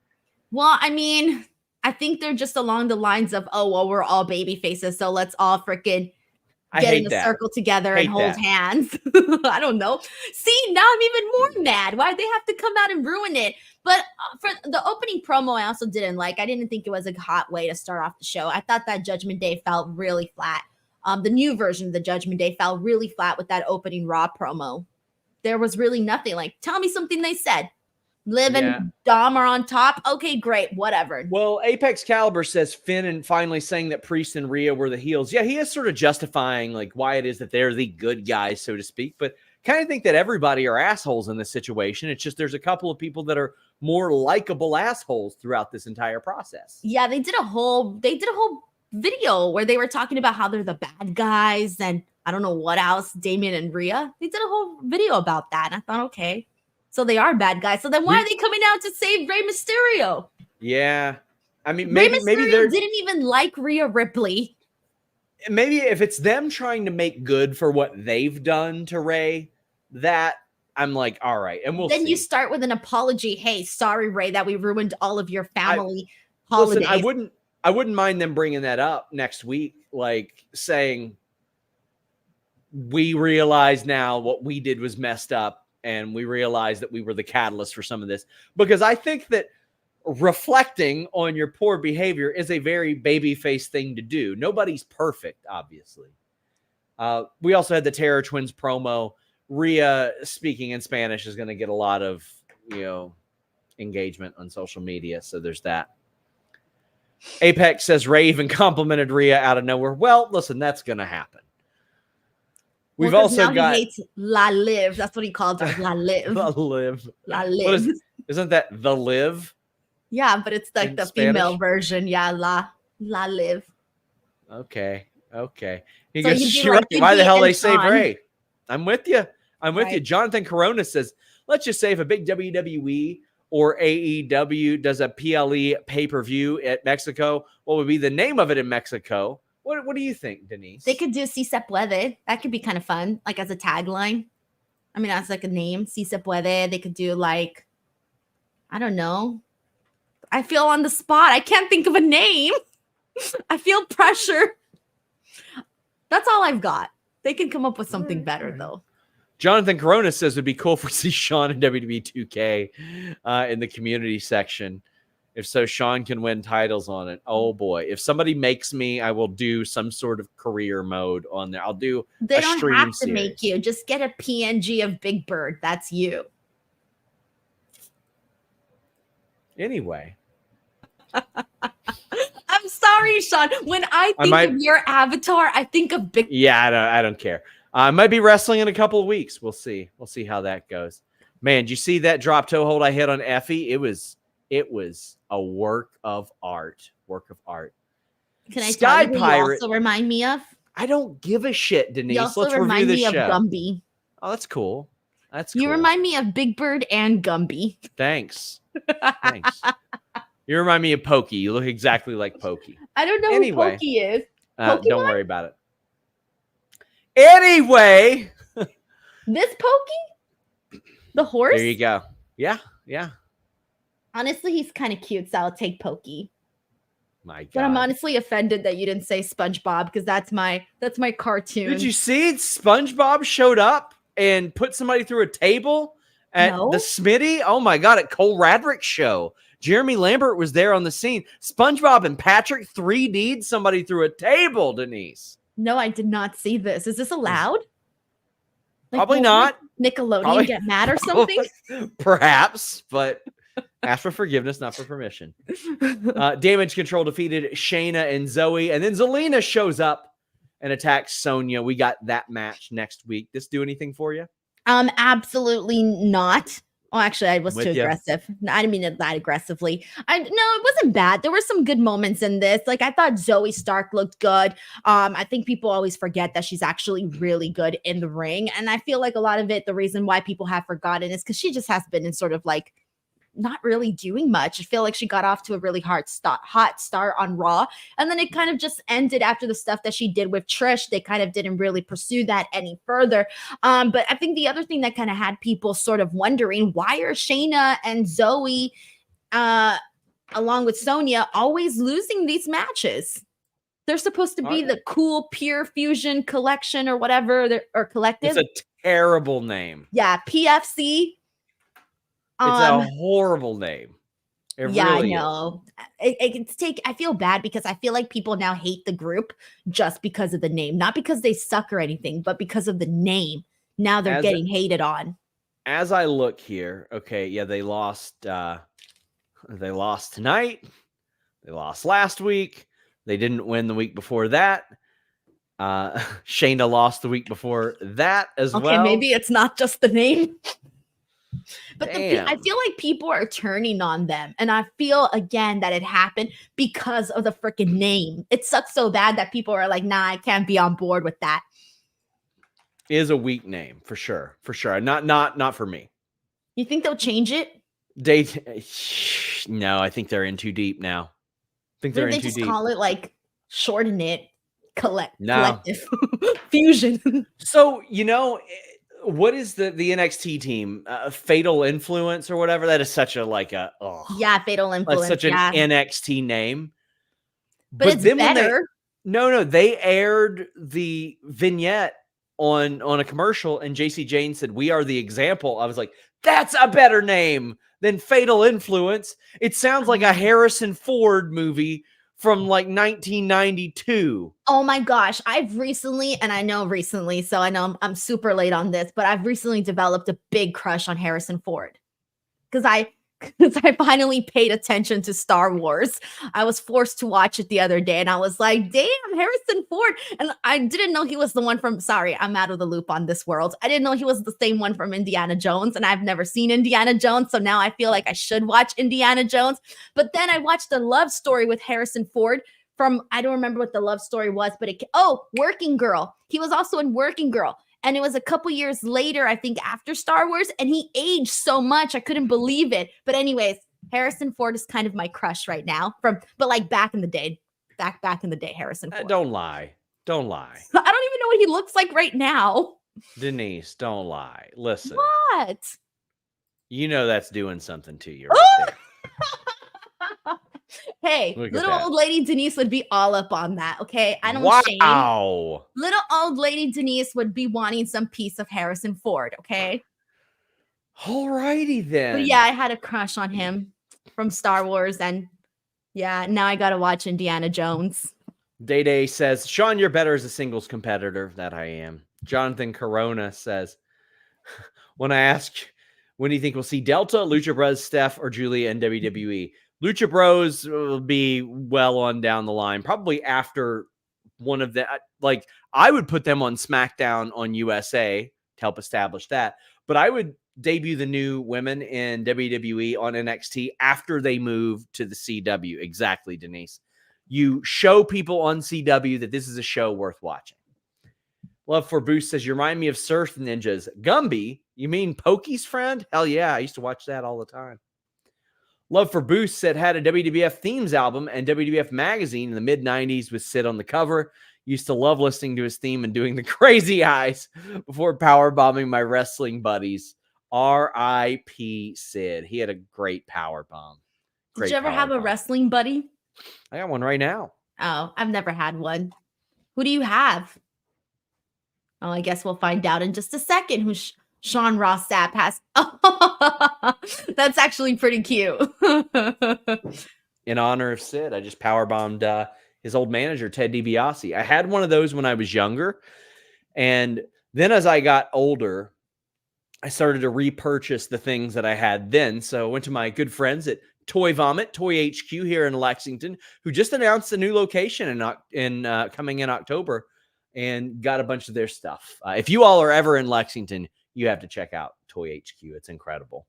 Well, I mean, I think they're just along the lines of, oh, well, we're all baby faces, so let's all freaking get in a circle together and hold hands. I don't know. See, now I'm even more mad. Why'd they have to come out and ruin it? But for the opening promo, I also didn't like. I didn't think it was a hot way to start off the show. I thought that Judgment Day felt really flat. The new version of the Judgment Day felt really flat with that opening Raw promo. There was really nothing. Like, tell me something they said. Liv and Dom are on top. Okay, great. Whatever. Well, Apex Caliber says Finn and finally saying that Priest and Rhea were the heels. Yeah, he is sort of justifying like why it is that they're the good guys, so to speak. But kind of think that everybody are assholes in this situation. It's just there's a couple of people that are more likable assholes throughout this entire process. Yeah, they did a whole video where they were talking about how they're the bad guys and I don't know what else, Damian and Rhea. They did a whole video about that. And I thought, okay, so they are bad guys. So then why are they coming out to save Rey Mysterio? Yeah. I mean, maybe they didn't even like Rhea Ripley. Maybe if it's them trying to make good for what they've done to Rey, that I'm like, all right. And we'll then see. You start with an apology. Hey, sorry, Rey, that we ruined all of your family holidays. Listen, I wouldn't mind them bringing that up next week, like saying, we realize now what we did was messed up. And we realized that we were the catalyst for some of this, because I think that reflecting on your poor behavior is a very babyface thing to do. Nobody's perfect, obviously. We also had the Terror Twins promo. Rhea speaking in Spanish is going to get a lot of, engagement on social media. So there's that. Apex says Rey even complimented Rhea out of nowhere. Well, listen, that's going to happen. We've also got. He hates La Liv. That's what he called her. La Liv. La Liv. La Liv. Isn't that the Liv? Yeah, but it's like the Spanish? Female version. Yeah, La Liv. Okay. He goes, why the hell they save Rey? I'm with you. Jonathan Corona says, let's just say if a big WWE or AEW does a PLE pay-per-view at Mexico, what would be the name of it in Mexico? What do you think, Denise? They could do Si Se Puede. That could be kind of fun, like as a tagline. I mean, that's like a name, Si Se Puede. They could do like, I don't know. I feel on the spot. I can't think of a name. I feel pressure. That's all I've got. They can come up with something better, though. Jonathan Corona says it would be cool for see Sean in WWE 2K in the community section. If so, Sean can win titles on it. Oh, boy. If somebody makes me, I will do some sort of career mode on there. I'll do They don't have to make you. Just get a PNG of Big Bird. That's you. Anyway. I'm sorry, Sean. When I think of your avatar, I think of Big Bird. Yeah, I don't care. I might be wrestling in a couple of weeks. We'll see. We'll see how that goes. Man, did you see that drop toe hold I hit on Effie? It was a work of art. Can I tell you who you also remind me of? I don't give a shit, Denise. You also remind me of Gumby. Oh, that's cool. You remind me of Big Bird and Gumby. Thanks. You remind me of Pokey. You look exactly like Pokey. I don't know who Pokey is. Don't worry about it. Anyway. This Pokey? The horse? There you go. Yeah. Honestly, he's kind of cute, so I'll take Pokey. My God. But I'm honestly offended that you didn't say SpongeBob because that's my cartoon. Did you see SpongeBob showed up and put somebody through a table at the Smitty? Oh my God, at Cole Radrick's show. Jeremy Lambert was there on the scene. SpongeBob and Patrick 3D'd somebody through a table, Denise. No, I did not see this. Is this allowed? Like, Probably will not. Nickelodeon Probably- get mad or something? Perhaps, but ask for forgiveness, not for permission. Damage Control defeated Shayna and Zoe, and then Zelina shows up and attacks Sonya. We got that match next week. This do anything for you? Absolutely not. Oh, actually, I was With too ya. aggressive. I didn't mean it that aggressively. No, it wasn't bad. There were some good moments in this. Like, I thought Zoe Stark looked good. I think people always forget that she's actually really good in the ring. And I feel like a lot of it, the reason why people have forgotten is because she just has been in sort of like not really doing much. I feel like she got off to a really hot start on Raw. And then it kind of just ended after the stuff that she did with Trish. They kind of didn't really pursue that any further. But I think the other thing that kind of had people sort of wondering, why are Shayna and Zoe, along with Sonya, always losing these matches? They're supposed to be the cool pure fusion collection or whatever, or collective. It's a terrible name. Yeah, PFC. It's a horrible name. It really I know. I feel bad because I feel like people now hate the group just because of the name, not because they suck or anything, but because of the name. Now they're getting hated on. As I look here, okay, yeah, they lost. They lost tonight. They lost last week. They didn't win the week before that. Shayna lost the week before that as well. Okay, maybe it's not just the name. But Damn. I feel like people are turning on them. And I feel, again, that it happened because of the freaking name. It sucks so bad that people are like, nah, I can't be on board with that. It is a weak name, for sure. For sure. Not for me. You think they'll change it? No, I think they're in too deep now. I think they're in too deep. They just call it, like, shorten it, collective fusion. So, what is the NXT team? Fatal Influence or whatever? That is such a Fatal Influence. That's such an NXT name. But it's then better. They aired the vignette on a commercial, and JC Jane said, "We are the example." I was like, that's a better name than Fatal Influence. It sounds like a Harrison Ford movie from like 1992. Oh my gosh. I've recently, so I know I'm super late on this, but I've recently developed a big crush on Harrison Ford. Because I finally paid attention to Star Wars. I was forced to watch it the other day, and I was like, damn, Harrison Ford. And I didn't know he was the one from, sorry, I'm out of the loop on this world. I didn't know he was the same one from Indiana Jones, and I've never seen Indiana Jones, so now I feel like I should watch Indiana Jones. But then I watched a love story with Harrison Ford from, I don't remember what the love story was, but Working Girl. He was also in Working Girl. And it was a couple years later, I think, after Star Wars, and he aged so much. I couldn't believe it. But anyways, Harrison Ford is kind of my crush right now. But like back in the day, Harrison Ford. Don't lie. I don't even know what he looks like right now. Denise, don't lie. Listen. What? That's doing something to you right there. Hey, little old lady Denise would be all up on that, okay? I don't shame. Little old lady Denise would be wanting some piece of Harrison Ford, okay? All righty then. But yeah, I had a crush on him from Star Wars, and yeah, now I gotta watch Indiana Jones. Day says, Sean, you're better as a singles competitor. That I am. Jonathan Corona says, when I ask, when do you think we'll see Delta, Lucha Bros, Steph, or Julia in WWE? Lucha Bros will be well on down the line, probably after one of the, like, I would put them on SmackDown on USA to help establish that, but I would debut the new women in WWE on NXT after they move to the CW. Exactly, Denise. You show people on CW that this is a show worth watching. Love for Boost says, you remind me of Surf Ninjas. Gumby? You mean Pokey's friend? Hell yeah, I used to watch that all the time. Love for Boost said, had a WWF themes album and WWF magazine in the mid-90s with Sid on the cover. Used to love listening to his theme and doing the crazy eyes before power bombing my wrestling buddies. R.I.P. Sid. He had a great power bomb. Did you ever have a wrestling buddy? I got one right now. Oh, I've never had one. Who do you have? Oh, I guess we'll find out in just a second who Sean Ross Sapp has. That's actually pretty cute. In honor of Sid, I just power bombed his old manager, Ted DiBiase. I had one of those when I was younger. And then as I got older, I started to repurchase the things that I had then. So I went to my good friends at Toy Vomit, Toy HQ here in Lexington, who just announced a new location in coming in October, and got a bunch of their stuff. If you all are ever in Lexington, you have to check out Toy HQ. It's incredible.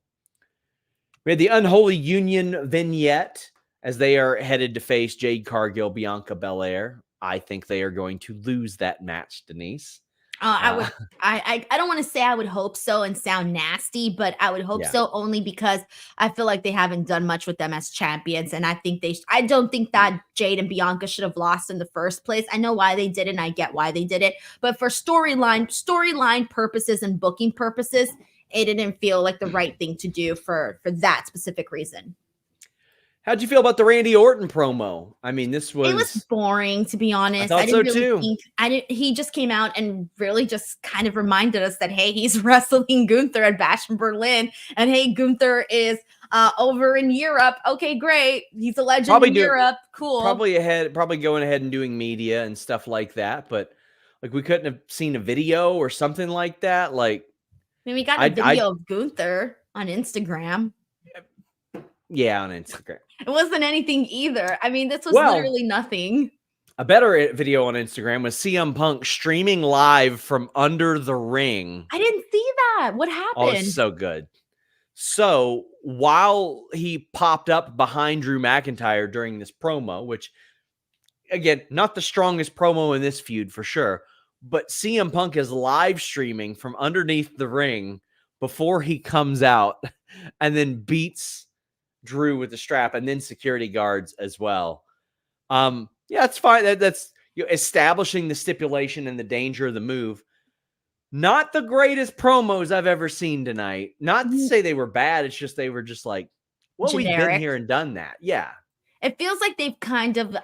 We had the Unholy Union vignette as they are headed to face Jade Cargill, Bianca Belair. I think they are going to lose that match, Denise. I don't want to say I would hope so and sound nasty, but I would hope so only because I feel like they haven't done much with them as champions. And I don't think that Jade and Bianca should have lost in the first place. I know why they did it and I get why they did it, but for storyline purposes and booking purposes, it didn't feel like the right thing to do for that specific reason. How'd you feel about the Randy Orton promo? I mean, it was boring, to be honest. I thought so too. He just came out and really just kind of reminded us that, hey, he's wrestling Gunther at Bash in Berlin. And hey, Gunther is over in Europe. Okay, great. He's a legend in Europe. Cool. Probably going ahead and doing media and stuff like that. But like, we couldn't have seen a video or something like that. Like, I mean, we got a video of Gunther on Instagram. Yeah, on Instagram. It wasn't anything either. I mean, this was literally nothing. A better video on Instagram was CM Punk streaming live from under the ring. I didn't see that. What happened? Oh, it's so good. So while he popped up behind Drew McIntyre during this promo, which, again, not the strongest promo in this feud for sure, but CM Punk is live streaming from underneath the ring before he comes out and then beats Drew with the strap and then security guards as well. Yeah, it's fine. That's establishing the stipulation and the danger of the move. Not the greatest promos I've ever seen tonight. Not to say they were bad. It's just they were just like, well, generic. We've been here and done that. Yeah. It feels like they've kind of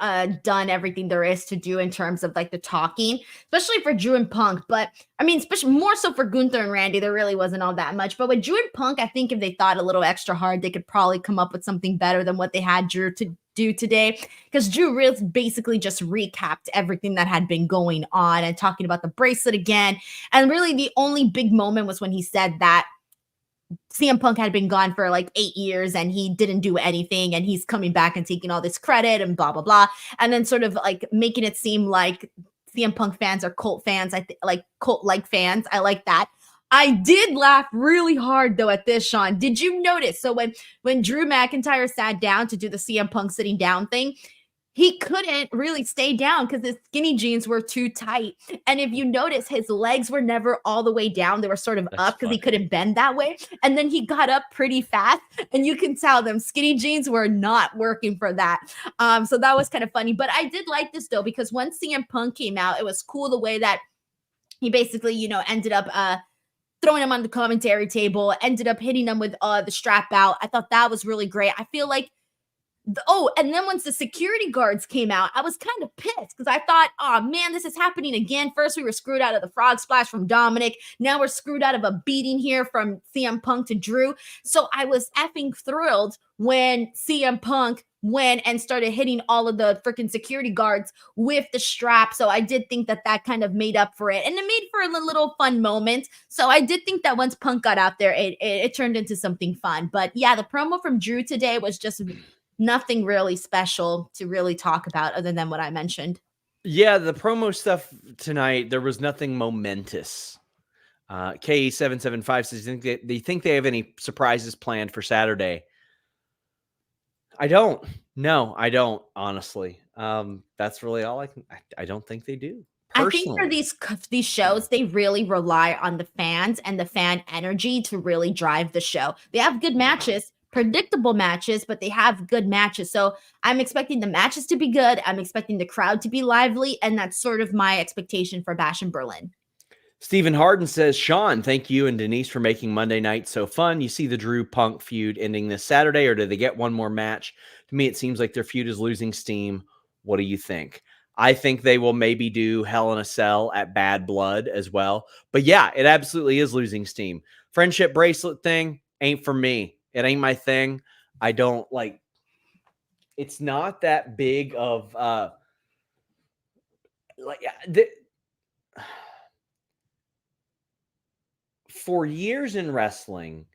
done everything there is to do in terms of like the talking, especially for Drew and Punk. But I mean, especially more so for Gunther and Randy, there really wasn't all that much. But with Drew and Punk, I think if they thought a little extra hard, they could probably come up with something better than what they had Drew to do today. Because Drew really basically just recapped everything that had been going on and talking about the bracelet again. And really the only big moment was when he said that CM Punk had been gone for like 8 years and he didn't do anything and he's coming back and taking all this credit and blah, blah, blah. And then sort of like making it seem like CM Punk fans are cult fans. Like cult-like fans. I like that. I did laugh really hard though at this, Sean. Did you notice? So when Drew McIntyre sat down to do the CM Punk sitting down thing, he couldn't really stay down because his skinny jeans were too tight. And if you notice, his legs were never all the way down. They were sort of up because he couldn't bend that way. And then he got up pretty fast. And you can tell them skinny jeans were not working for that. So that was kind of funny. But I did like this, though, because when CM Punk came out, it was cool the way that he basically, ended up throwing him on the commentary table, ended up hitting him with the strap out. I thought that was really great. I feel like and then once the security guards came out, I was kind of pissed because I thought, oh man, this is happening again. First, we were screwed out of the frog splash from Dominic. Now we're screwed out of a beating here from CM Punk to Drew. So I was effing thrilled when CM Punk went and started hitting all of the freaking security guards with the strap. So I did think that kind of made up for it. And it made for a little fun moment. So I did think that once Punk got out there, it turned into something fun. But yeah, the promo from Drew today was just nothing really special to really talk about other than what I mentioned. Yeah, the promo stuff tonight, there was nothing momentous. KE775 says, do you think they have any surprises planned for Saturday? I don't. No, I don't, honestly. That's really all I don't think they do. Personally. I think for these shows, they really rely on the fans and the fan energy to really drive the show. They have good matches, predictable matches, but they have good matches. So I'm expecting the matches to be good. I'm expecting the crowd to be lively. And that's sort of my expectation for Bash in Berlin. Stephen Harden says, Sean, thank you and Denise for making Monday night so fun. You see the Drew Punk feud ending this Saturday, or do they get one more match? To me, it seems like their feud is losing steam. What do you think? I think they will maybe do Hell in a Cell at Bad Blood as well. But yeah, it absolutely is losing steam. Friendship bracelet thing ain't for me. It ain't my thing. I don't like, it's not that big of for years in wrestling,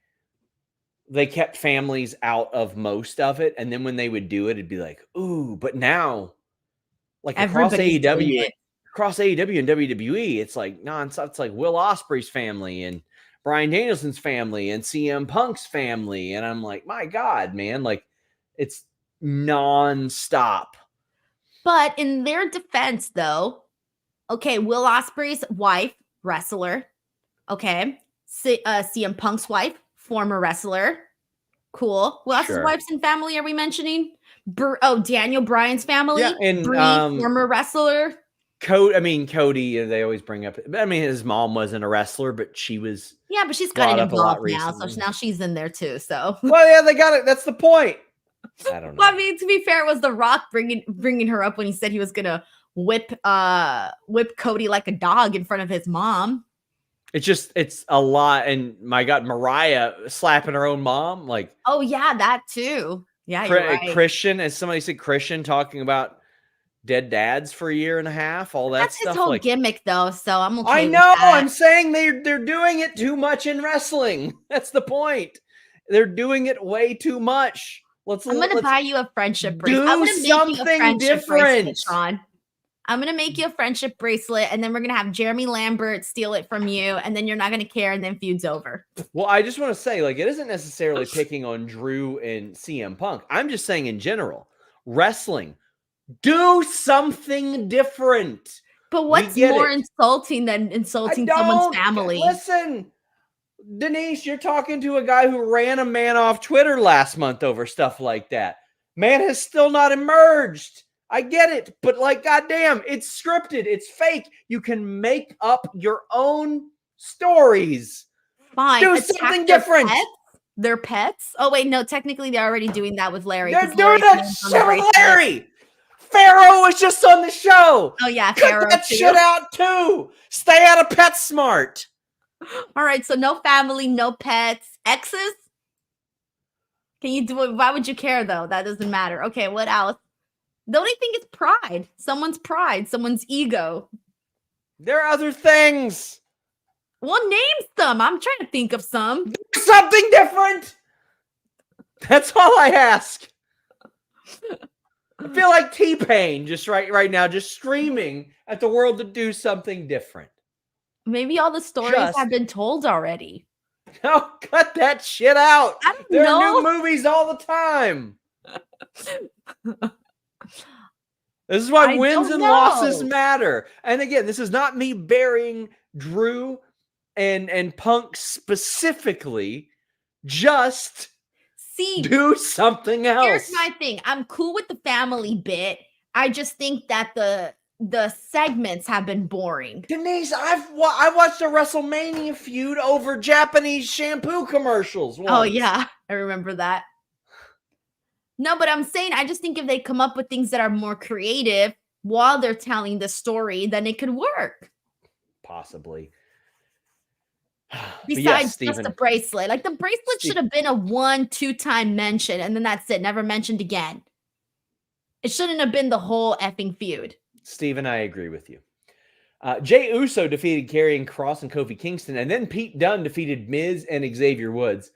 they kept families out of most of it. And then when they would do it, it'd be like, ooh, but now, like across AEW and WWE, it's like nonstop. It's like Will Ospreay's family and Bryan Danielson's family and CM Punk's family. And I'm like, my God, man, like it's nonstop. But in their defense, though, okay, Will Ospreay's wife, wrestler. Okay. CM Punk's wife, former wrestler. Cool. Who else's wives and family are we mentioning? Daniel Bryan's family. Yeah, and Brie, former wrestler. Cody, they always bring up. I mean, his mom wasn't a wrestler, but she was. Yeah, but she's got it involved now, so now she's in there too. So. Well, yeah, they got it. That's the point. I don't know. Well, I mean, to be fair, it was The Rock bringing her up when he said he was gonna whip Cody like a dog in front of his mom. It's a lot. And my God, Mariah slapping her own mom. Like, oh yeah, that too. Yeah, you're right. Christian, as somebody said, Christian talking about dead dads for a year and a half, all that stuff. That's his whole gimmick though. So I'm okay. I know. I'm saying they're doing it too much in wrestling. That's the point. They're doing it way too much. I'm gonna buy you a friendship bracelet. Do something different. Sean. I'm going to make you a friendship bracelet, and then we're going to have Jeremy Lambert steal it from you, and then you're not going to care, and then feud's over. Well, I just want to say, like, it isn't necessarily picking on Drew and CM Punk. I'm just saying in general, wrestling, do something different. But what's more insulting than insulting someone's family? Listen, Denise, you're talking to a guy who ran a man off Twitter last month over stuff like that. Man has still not emerged. I get it, but like, goddamn, it's scripted. It's fake. You can make up your own stories. Fine. Do something different. Their pets? Oh, wait, no, technically they're already doing that with Larry. They're doing that shit with Larry. Pharaoh was just on the show. Oh, yeah, Pharaoh. Cut that shit out, too. Stay out of PetSmart. All right, so no family, no pets. Exes? Can you do it? Why would you care, though? That doesn't matter. Okay, what else? The only thing is pride. Someone's ego. There are other things. Well, name some. I'm trying to think of some. Do something different. That's all I ask. I feel like T-Pain just right now, just screaming at the world to do something different. Maybe all the stories have been told already. No, cut that shit out. There are new movies all the time. This is why wins and losses matter. And again, this is not me burying Drew and Punk specifically. Just do something else. Here's my thing. I'm cool with the family bit. I just think that the segments have been boring. Denise, I watched a WrestleMania feud over Japanese shampoo commercials once. Oh, yeah. I remember that. No, but I'm saying I just think if they come up with things that are more creative while they're telling the story, then it could work. Possibly. Besides just the bracelet. Like the bracelet should have been a 1-2 mention, and then that's it. Never mentioned again. It shouldn't have been the whole effing feud. Steven, I agree with you. Jey Uso defeated Karrion Kross and Kofi Kingston, and then Pete Dunne defeated Miz and Xavier Woods.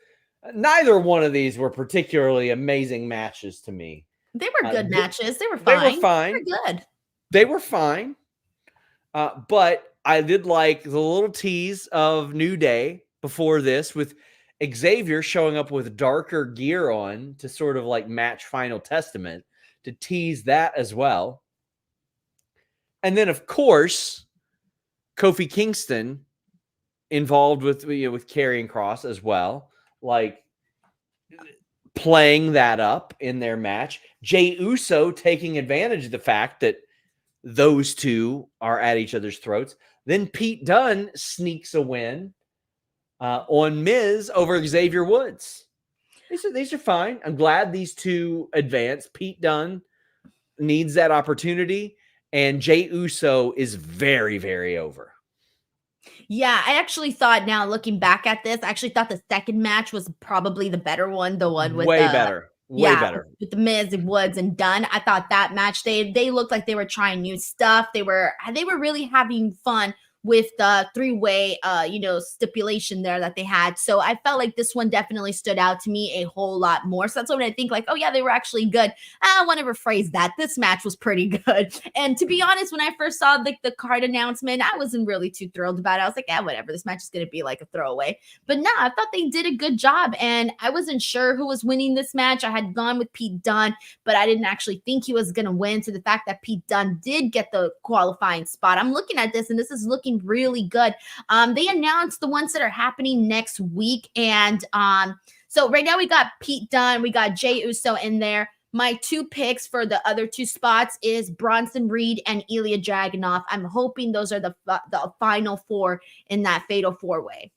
Neither one of these were particularly amazing matches to me. They were good matches. They were fine. They were fine. They were good. They were fine. But I did like the little tease of New Day before this with Xavier showing up with darker gear on to sort of like match Final Testament to tease that as well. And then, of course, Kofi Kingston involved with Karrion Kross as well. Like playing that up in their match. Jey Uso taking advantage of the fact that those two are at each other's throats. Then Pete Dunne sneaks a win on Miz over Xavier Woods. These are fine. I'm glad these two advanced. Pete Dunne needs that opportunity, and Jey Uso is very, very over. Yeah, I actually thought, now looking back at this, I actually thought the second match was probably the better one. The one with way better. Way better. With the Miz and Woods and Dunn. I thought that match, they looked like they were trying new stuff. They were really having fun with the three-way stipulation there that they had. So I felt like this one definitely stood out to me a whole lot more. So that's when I think like, oh yeah, they were actually good. I want to rephrase that. This match was pretty good. And to be honest, when I first saw the card announcement, I wasn't really too thrilled about it. I was like, yeah, whatever. This match is going to be like a throwaway. But no, I thought they did a good job. And I wasn't sure who was winning this match. I had gone with Pete Dunne, but I didn't actually think he was going to win. So the fact that Pete Dunne did get the qualifying spot, I'm looking at this and this is looking really good. They announced the ones that are happening next week. And so right now we got Pete Dunne, we got Jey Uso in there. My two picks for the other two spots is Bronson Reed and Ilya Dragunov. I'm hoping those are the final four in that fatal four-way.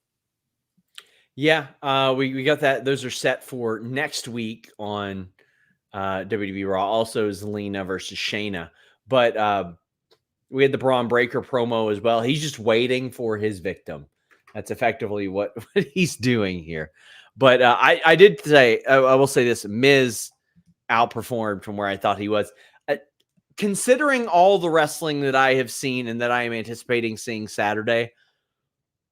Yeah, we got that. Those are set for next week on WWE Raw. Also, Zelina versus Shayna. But we had the Braun Breaker promo as well. He's just waiting for his victim. That's effectively what he's doing here. But I did say, I will say this, Miz outperformed from where I thought he was. Considering all the wrestling that I have seen and that I am anticipating seeing Saturday,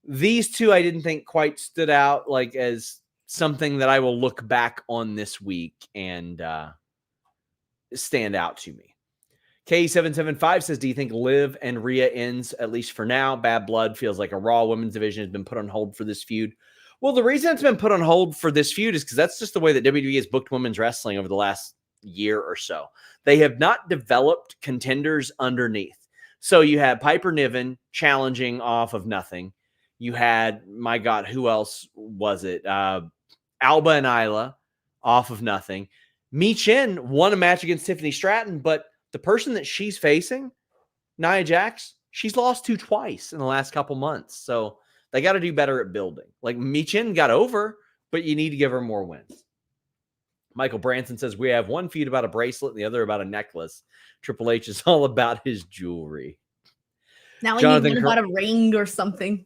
these two I didn't think quite stood out like as something that I will look back on this week and stand out to me. K775 says, do you think Liv and Rhea ends, at least for now? Bad Blood feels like a Raw women's division has been put on hold for this feud. Well, the reason it's been put on hold for this feud is because that's just the way that WWE has booked women's wrestling over the last year or so. They have not developed contenders underneath. So you had Piper Niven challenging off of nothing. You had, my God, who else was it? Alba and Isla off of nothing. Mi Chen won a match against Tiffany Stratton, but the person that she's facing, Nia Jax, she's lost to twice in the last couple months. So they got to do better at building. Like Mi Chen got over, but you need to give her more wins. Michael Branson says, we have one feud about a bracelet and the other about a necklace. Triple H is all about his jewelry. Now we need one about a ring or something.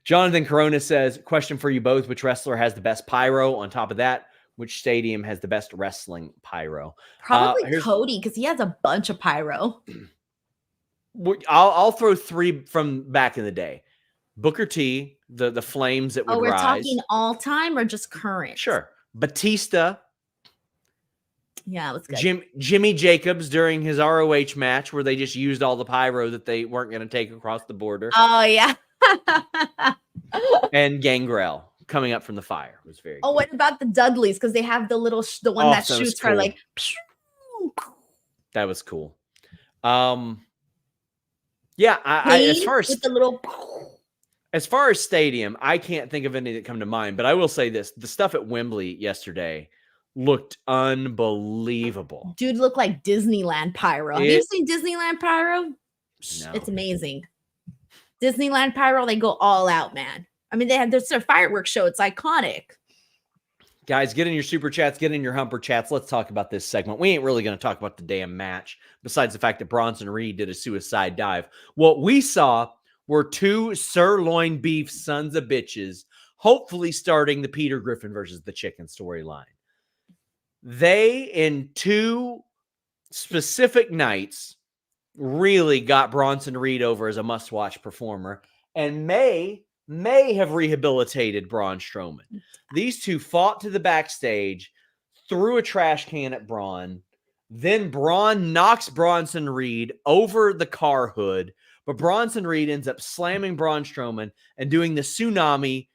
Jonathan Corona says, question for you both. Which wrestler has the best pyro? On top of that, which stadium has the best wrestling pyro? Probably Cody, because he has a bunch of pyro. I'll throw three from back in the day. Booker T, the flames that would rise. Oh, we're talking all time or just current? Sure. Batista. Yeah, let's go. Jimmy Jacobs during his ROH match where they just used all the pyro that they weren't going to take across the border. Oh, yeah. And Gangrel coming up from the fire was very good. What about the Dudleys? Because they have the one that shoots cool. for like. That was cool. Yeah, as far as with the little. As far as stadium, I can't think of any that come to mind, but I will say this: the stuff at Wembley yesterday looked unbelievable. Dude, looked like Disneyland pyro. Have you seen Disneyland pyro? No. It's amazing. Disneyland pyro, they go all out, man. I mean, they had their fireworks show. It's iconic. Guys, get in your super chats, get in your humper chats. Let's talk about this segment. We ain't really going to talk about the damn match, besides the fact that Bronson Reed did a suicide dive. What we saw were two sirloin beef sons of bitches, hopefully starting the Peter Griffin versus the Chicken storyline. They, in two specific nights, really got Bronson Reed over as a must-watch performer and may have rehabilitated Braun Strowman. These two fought to the backstage, threw a trash can at Braun. Then Braun knocks Bronson Reed over the car hood, but Bronson Reed ends up slamming Braun Strowman and doing the tsunami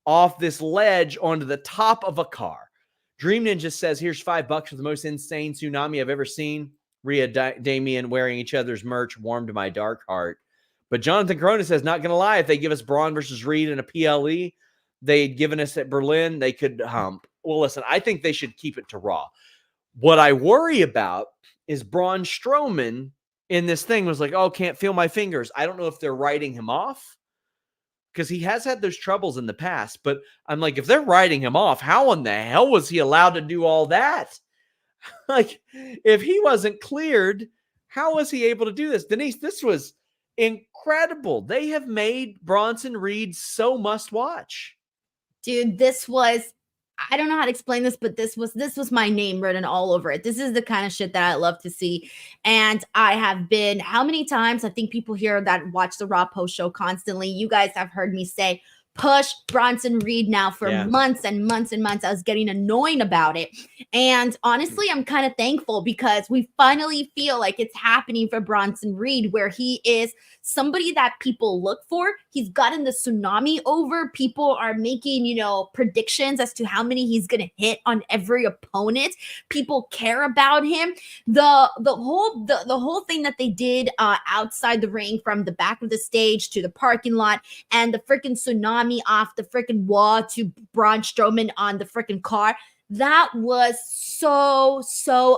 off this ledge onto the top of a car. Dream Ninja says, here's $5 for the most insane tsunami I've ever seen. Rhea, Damien wearing each other's merch warmed my dark heart. But Jonathan Corona says, not going to lie, if they give us Braun versus Reed in a PLE, they'd given us at Berlin, they could hump. Well, listen, I think they should keep it to Raw. What I worry about is Braun Strowman in this thing was like, oh, can't feel my fingers. I don't know if they're writing him off because he has had those troubles in the past. But I'm like, if they're writing him off, how in the hell was he allowed to do all that? Like, if he wasn't cleared, how was he able to do this? Denise, this was incredible. They have made Bronson Reed so must watch. Dude, this was, I don't know how to explain this, but this was my name written all over it. This is the kind of shit that I love to see. And I have been, how many times, I think people here that watch the Raw post show constantly, you guys have heard me say, push Bronson Reed now for months and months and months. I was getting annoying about it. And honestly, I'm kind of thankful because we finally feel like it's happening for Bronson Reed, where he is somebody that people look for. He's gotten the tsunami over. People are making, predictions as to how many he's going to hit on every opponent. People care about him. The whole thing that they did outside the ring, from the back of the stage to the parking lot, and the freaking tsunami off the freaking wall to Braun Strowman on the freaking car. That was so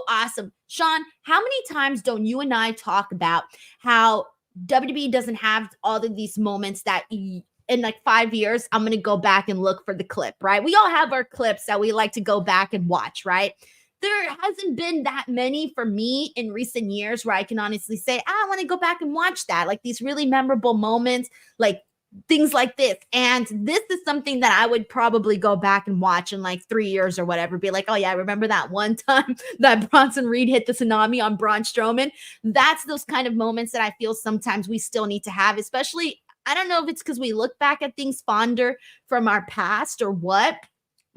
awesome. Sean, how many times don't you and I talk about how WWE doesn't have all of these moments that in like 5 years, I'm going to go back and look for the clip, right? We all have our clips that we like to go back and watch, right? There hasn't been that many for me in recent years where I can honestly say, I want to go back and watch that. Like these really memorable moments, like things like this. And this is something that I would probably go back and watch in like 3 years or whatever. Be like, oh yeah, I remember that one time that Bronson Reed hit the tsunami on Braun Strowman. That's those kind of moments that I feel sometimes we still need to have, especially, I don't know if it's because we look back at things fonder from our past or what,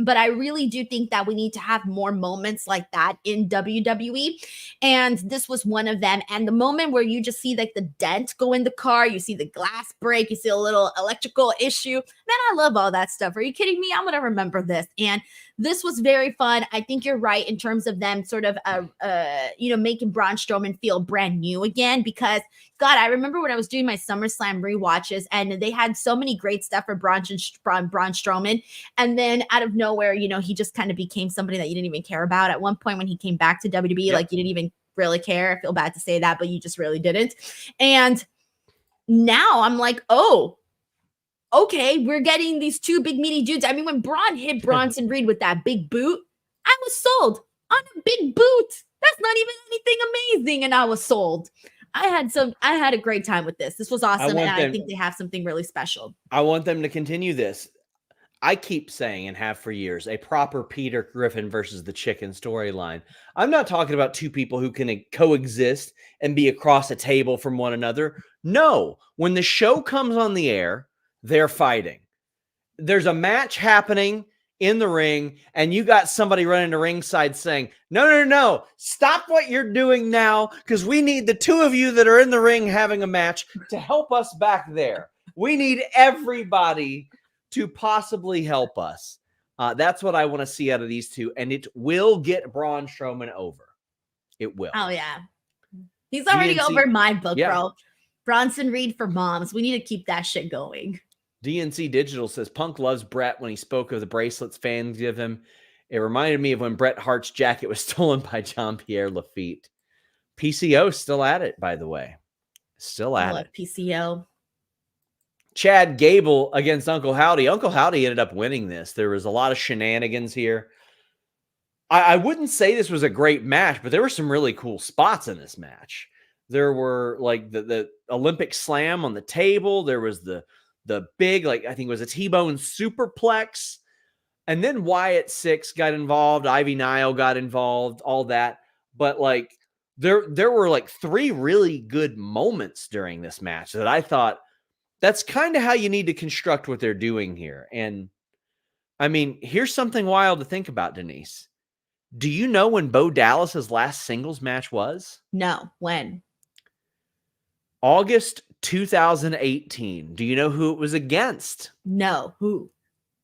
but I really do think that we need to have more moments like that in WWE. And this was one of them. And the moment where you just see like the dent go in the car, you see the glass break, you see a little electrical issue. Man, I love all that stuff. Are you kidding me? I'm going to remember this. And this was very fun. I think you're right in terms of them sort of, making Braun Strowman feel brand new again, because God, I remember when I was doing my SummerSlam rewatches and they had so many great stuff for Braun Strowman. And then out of nowhere, he just kind of became somebody that you didn't even care about. At one point when he came back to WWE, like you didn't even really care. I feel bad to say that, but you just really didn't. And now I'm like, oh, okay, we're getting these two big meaty dudes. I mean, when Braun hit Bronson Reed with that big boot, I was sold on a big boot. That's not even anything amazing. And I was sold. I had a great time with this. This was awesome. And I think they have something really special. I want them to continue this. I keep saying, and have for years, a proper Peter Griffin versus the Chicken storyline. I'm not talking about two people who can coexist and be across a table from one another. No, when the show comes on the air, they're fighting. There's a match happening in the ring, and you got somebody running to ringside saying, no, stop what you're doing now, because we need the two of you that are in the ring having a match to help us back there. We need everybody to possibly help us. That's what I want to see out of these two, and it will get Braun Strowman over. It will. Oh, yeah. He's already over my book, bro. Bronson Reed for moms. We need to keep that shit going. DNC Digital says Punk loves Bret when he spoke of the bracelets fans give him. It reminded me of when Bret Hart's jacket was stolen by Jean-Pierre Lafitte. PCO still at it, by the way. Still at it. PCO. Chad Gable against Uncle Howdy. Uncle Howdy ended up winning this. There was a lot of shenanigans here. I wouldn't say this was a great match, but there were some really cool spots in this match. There were like the Olympic slam on the table. There was the big, like, I think it was a T-bone superplex. And then Wyatt Six got involved. Ivy Nile got involved, all that. But like there were like three really good moments during this match that I thought that's kind of how you need to construct what they're doing here. And I mean, here's something wild to think about, Denise. Do you know when Bo Dallas's last singles match was? No, when? August 2018. Do you know who it was against? No, who?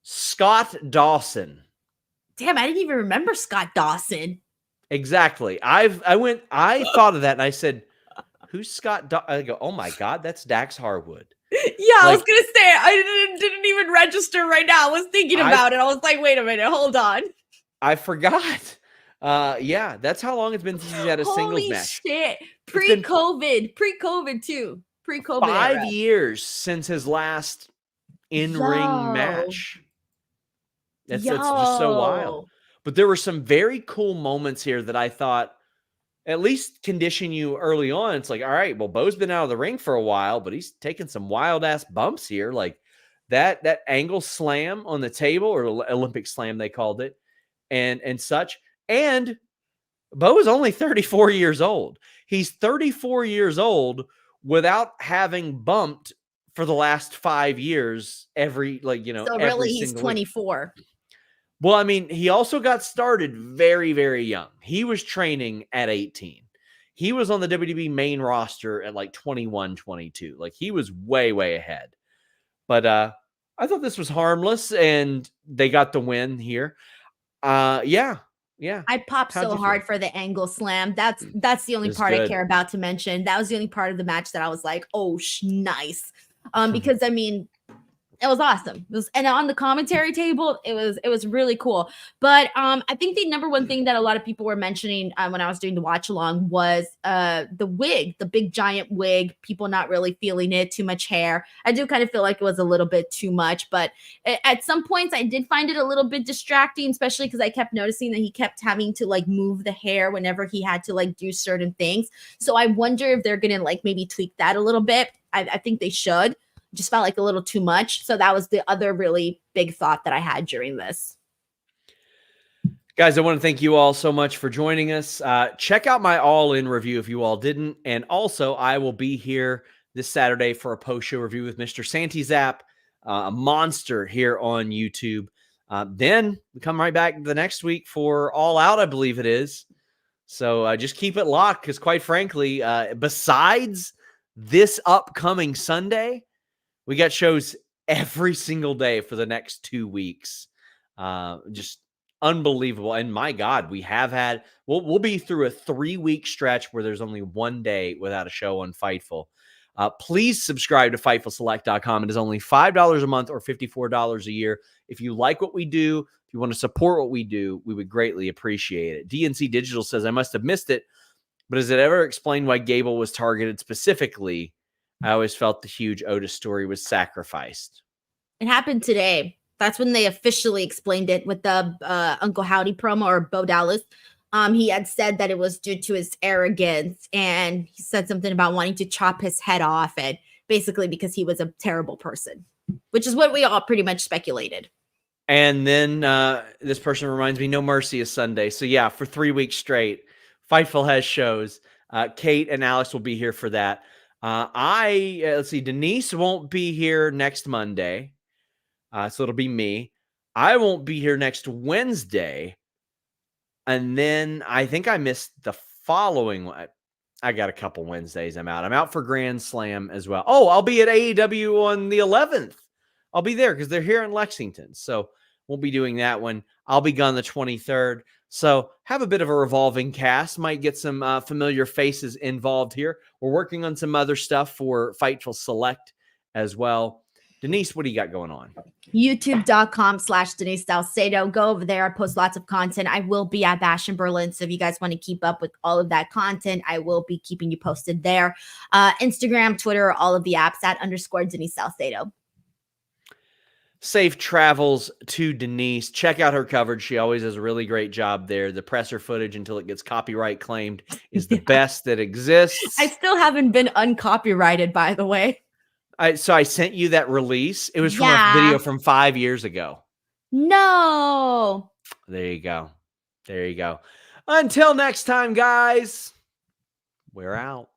Scott Dawson. Damn, I didn't even remember Scott Dawson. Exactly. I thought of that and I said, who's Scott Dawson? I go, oh my God, that's Dax Harwood. Yeah, I was going to say, I didn't even register right now. I was thinking about it. I was like, wait a minute, hold on. I forgot. Yeah, that's how long it's been since he's had a singles match. Holy shit. Pre-COVID too. Pre-COVID 5 years since his last in-ring match. That's just so wild. But there were some very cool moments here that I thought at least condition you early on. It's like, all right, well, Bo's been out of the ring for a while, but he's taking some wild-ass bumps here. Like, that angle slam on the table, or Olympic slam they called it, and such. And Bo is only 34 years old. He's 34 years old without having bumped for the last 5 years every So every really, he's single week. 24. Well, I mean, he also got started very, very young. He was training at 18. He was on the WWE main roster at like 21, 22. Like, he was way, way ahead. But I thought this was harmless, and they got the win here. Yeah. I popped How'd so you hard feel? for the angle slam. That's the only It's part I good. care about to mention. That was the only part of the match that I was like, oh, nice. Because I mean, it was awesome. And on the commentary table, it was really cool. But I think the number one thing that a lot of people were mentioning when I was doing the watch along was the wig, the big giant wig. People not really feeling it, too much hair. I do kind of feel like it was a little bit too much, but at some points I did find it a little bit distracting, especially because I kept noticing that he kept having to like move the hair whenever he had to like do certain things. So I wonder if they're gonna like maybe tweak that a little bit. I think they should. Just felt like a little too much. So that was the other really big thought that I had during this. Guys, I want to thank you all so much for joining us. Check out my all-in review if you all didn't. And also, I will be here this Saturday for a post-show review with Mr. Santi Sapp, a monster here on YouTube. Then we come right back the next week for All Out, I believe it is. So just keep it locked, because quite frankly, besides this upcoming Sunday, we got shows every single day for the next 2 weeks. Just unbelievable. And my God, we have had, we'll be through a 3-week stretch where there's only one day without a show on Fightful. Please subscribe to FightfulSelect.com. It is only $5 a month or $54 a year. If you like what we do, if you want to support what we do, we would greatly appreciate it. DNC Digital says, I must have missed it, but has it ever explained why Gable was targeted specifically? I always felt the huge Otis story was sacrificed. It happened today. That's when they officially explained it with the Uncle Howdy promo, or Bo Dallas. He had said that it was due to his arrogance, and he said something about wanting to chop his head off, and basically because he was a terrible person, which is what we all pretty much speculated. And then this person reminds me, No Mercy is Sunday. So yeah, for 3 weeks straight, Fightful has shows. Kate and Alex will be here for that. Let's see, Denise won't be here next Monday. So it'll be me. I won't be here next Wednesday. And then I think I missed the following one. I got a couple Wednesdays I'm out. I'm out for Grand Slam as well. Oh, I'll be at AEW on the 11th. I'll be there because they're here in Lexington. So we'll be doing that one. I'll be gone the 23rd. So have a bit of a revolving cast. Might get some familiar faces involved here. We're working on some other stuff for Fightful Select as well. Denise, what do you got going on? YouTube.com/Denise Salcedo. Go over there. I post lots of content. I will be at Bash in Berlin. So if you guys want to keep up with all of that content, I will be keeping you posted there. Instagram, Twitter, all of the apps at _Denise Salcedo. Safe travels to Denise. Check out her coverage. She always does a really great job there. The presser footage, until it gets copyright claimed, is the best that exists. I still haven't been uncopyrighted, by the way. So I sent you that release. It was from a video from 5 years ago. No. There you go. There you go. Until next time, guys, we're out.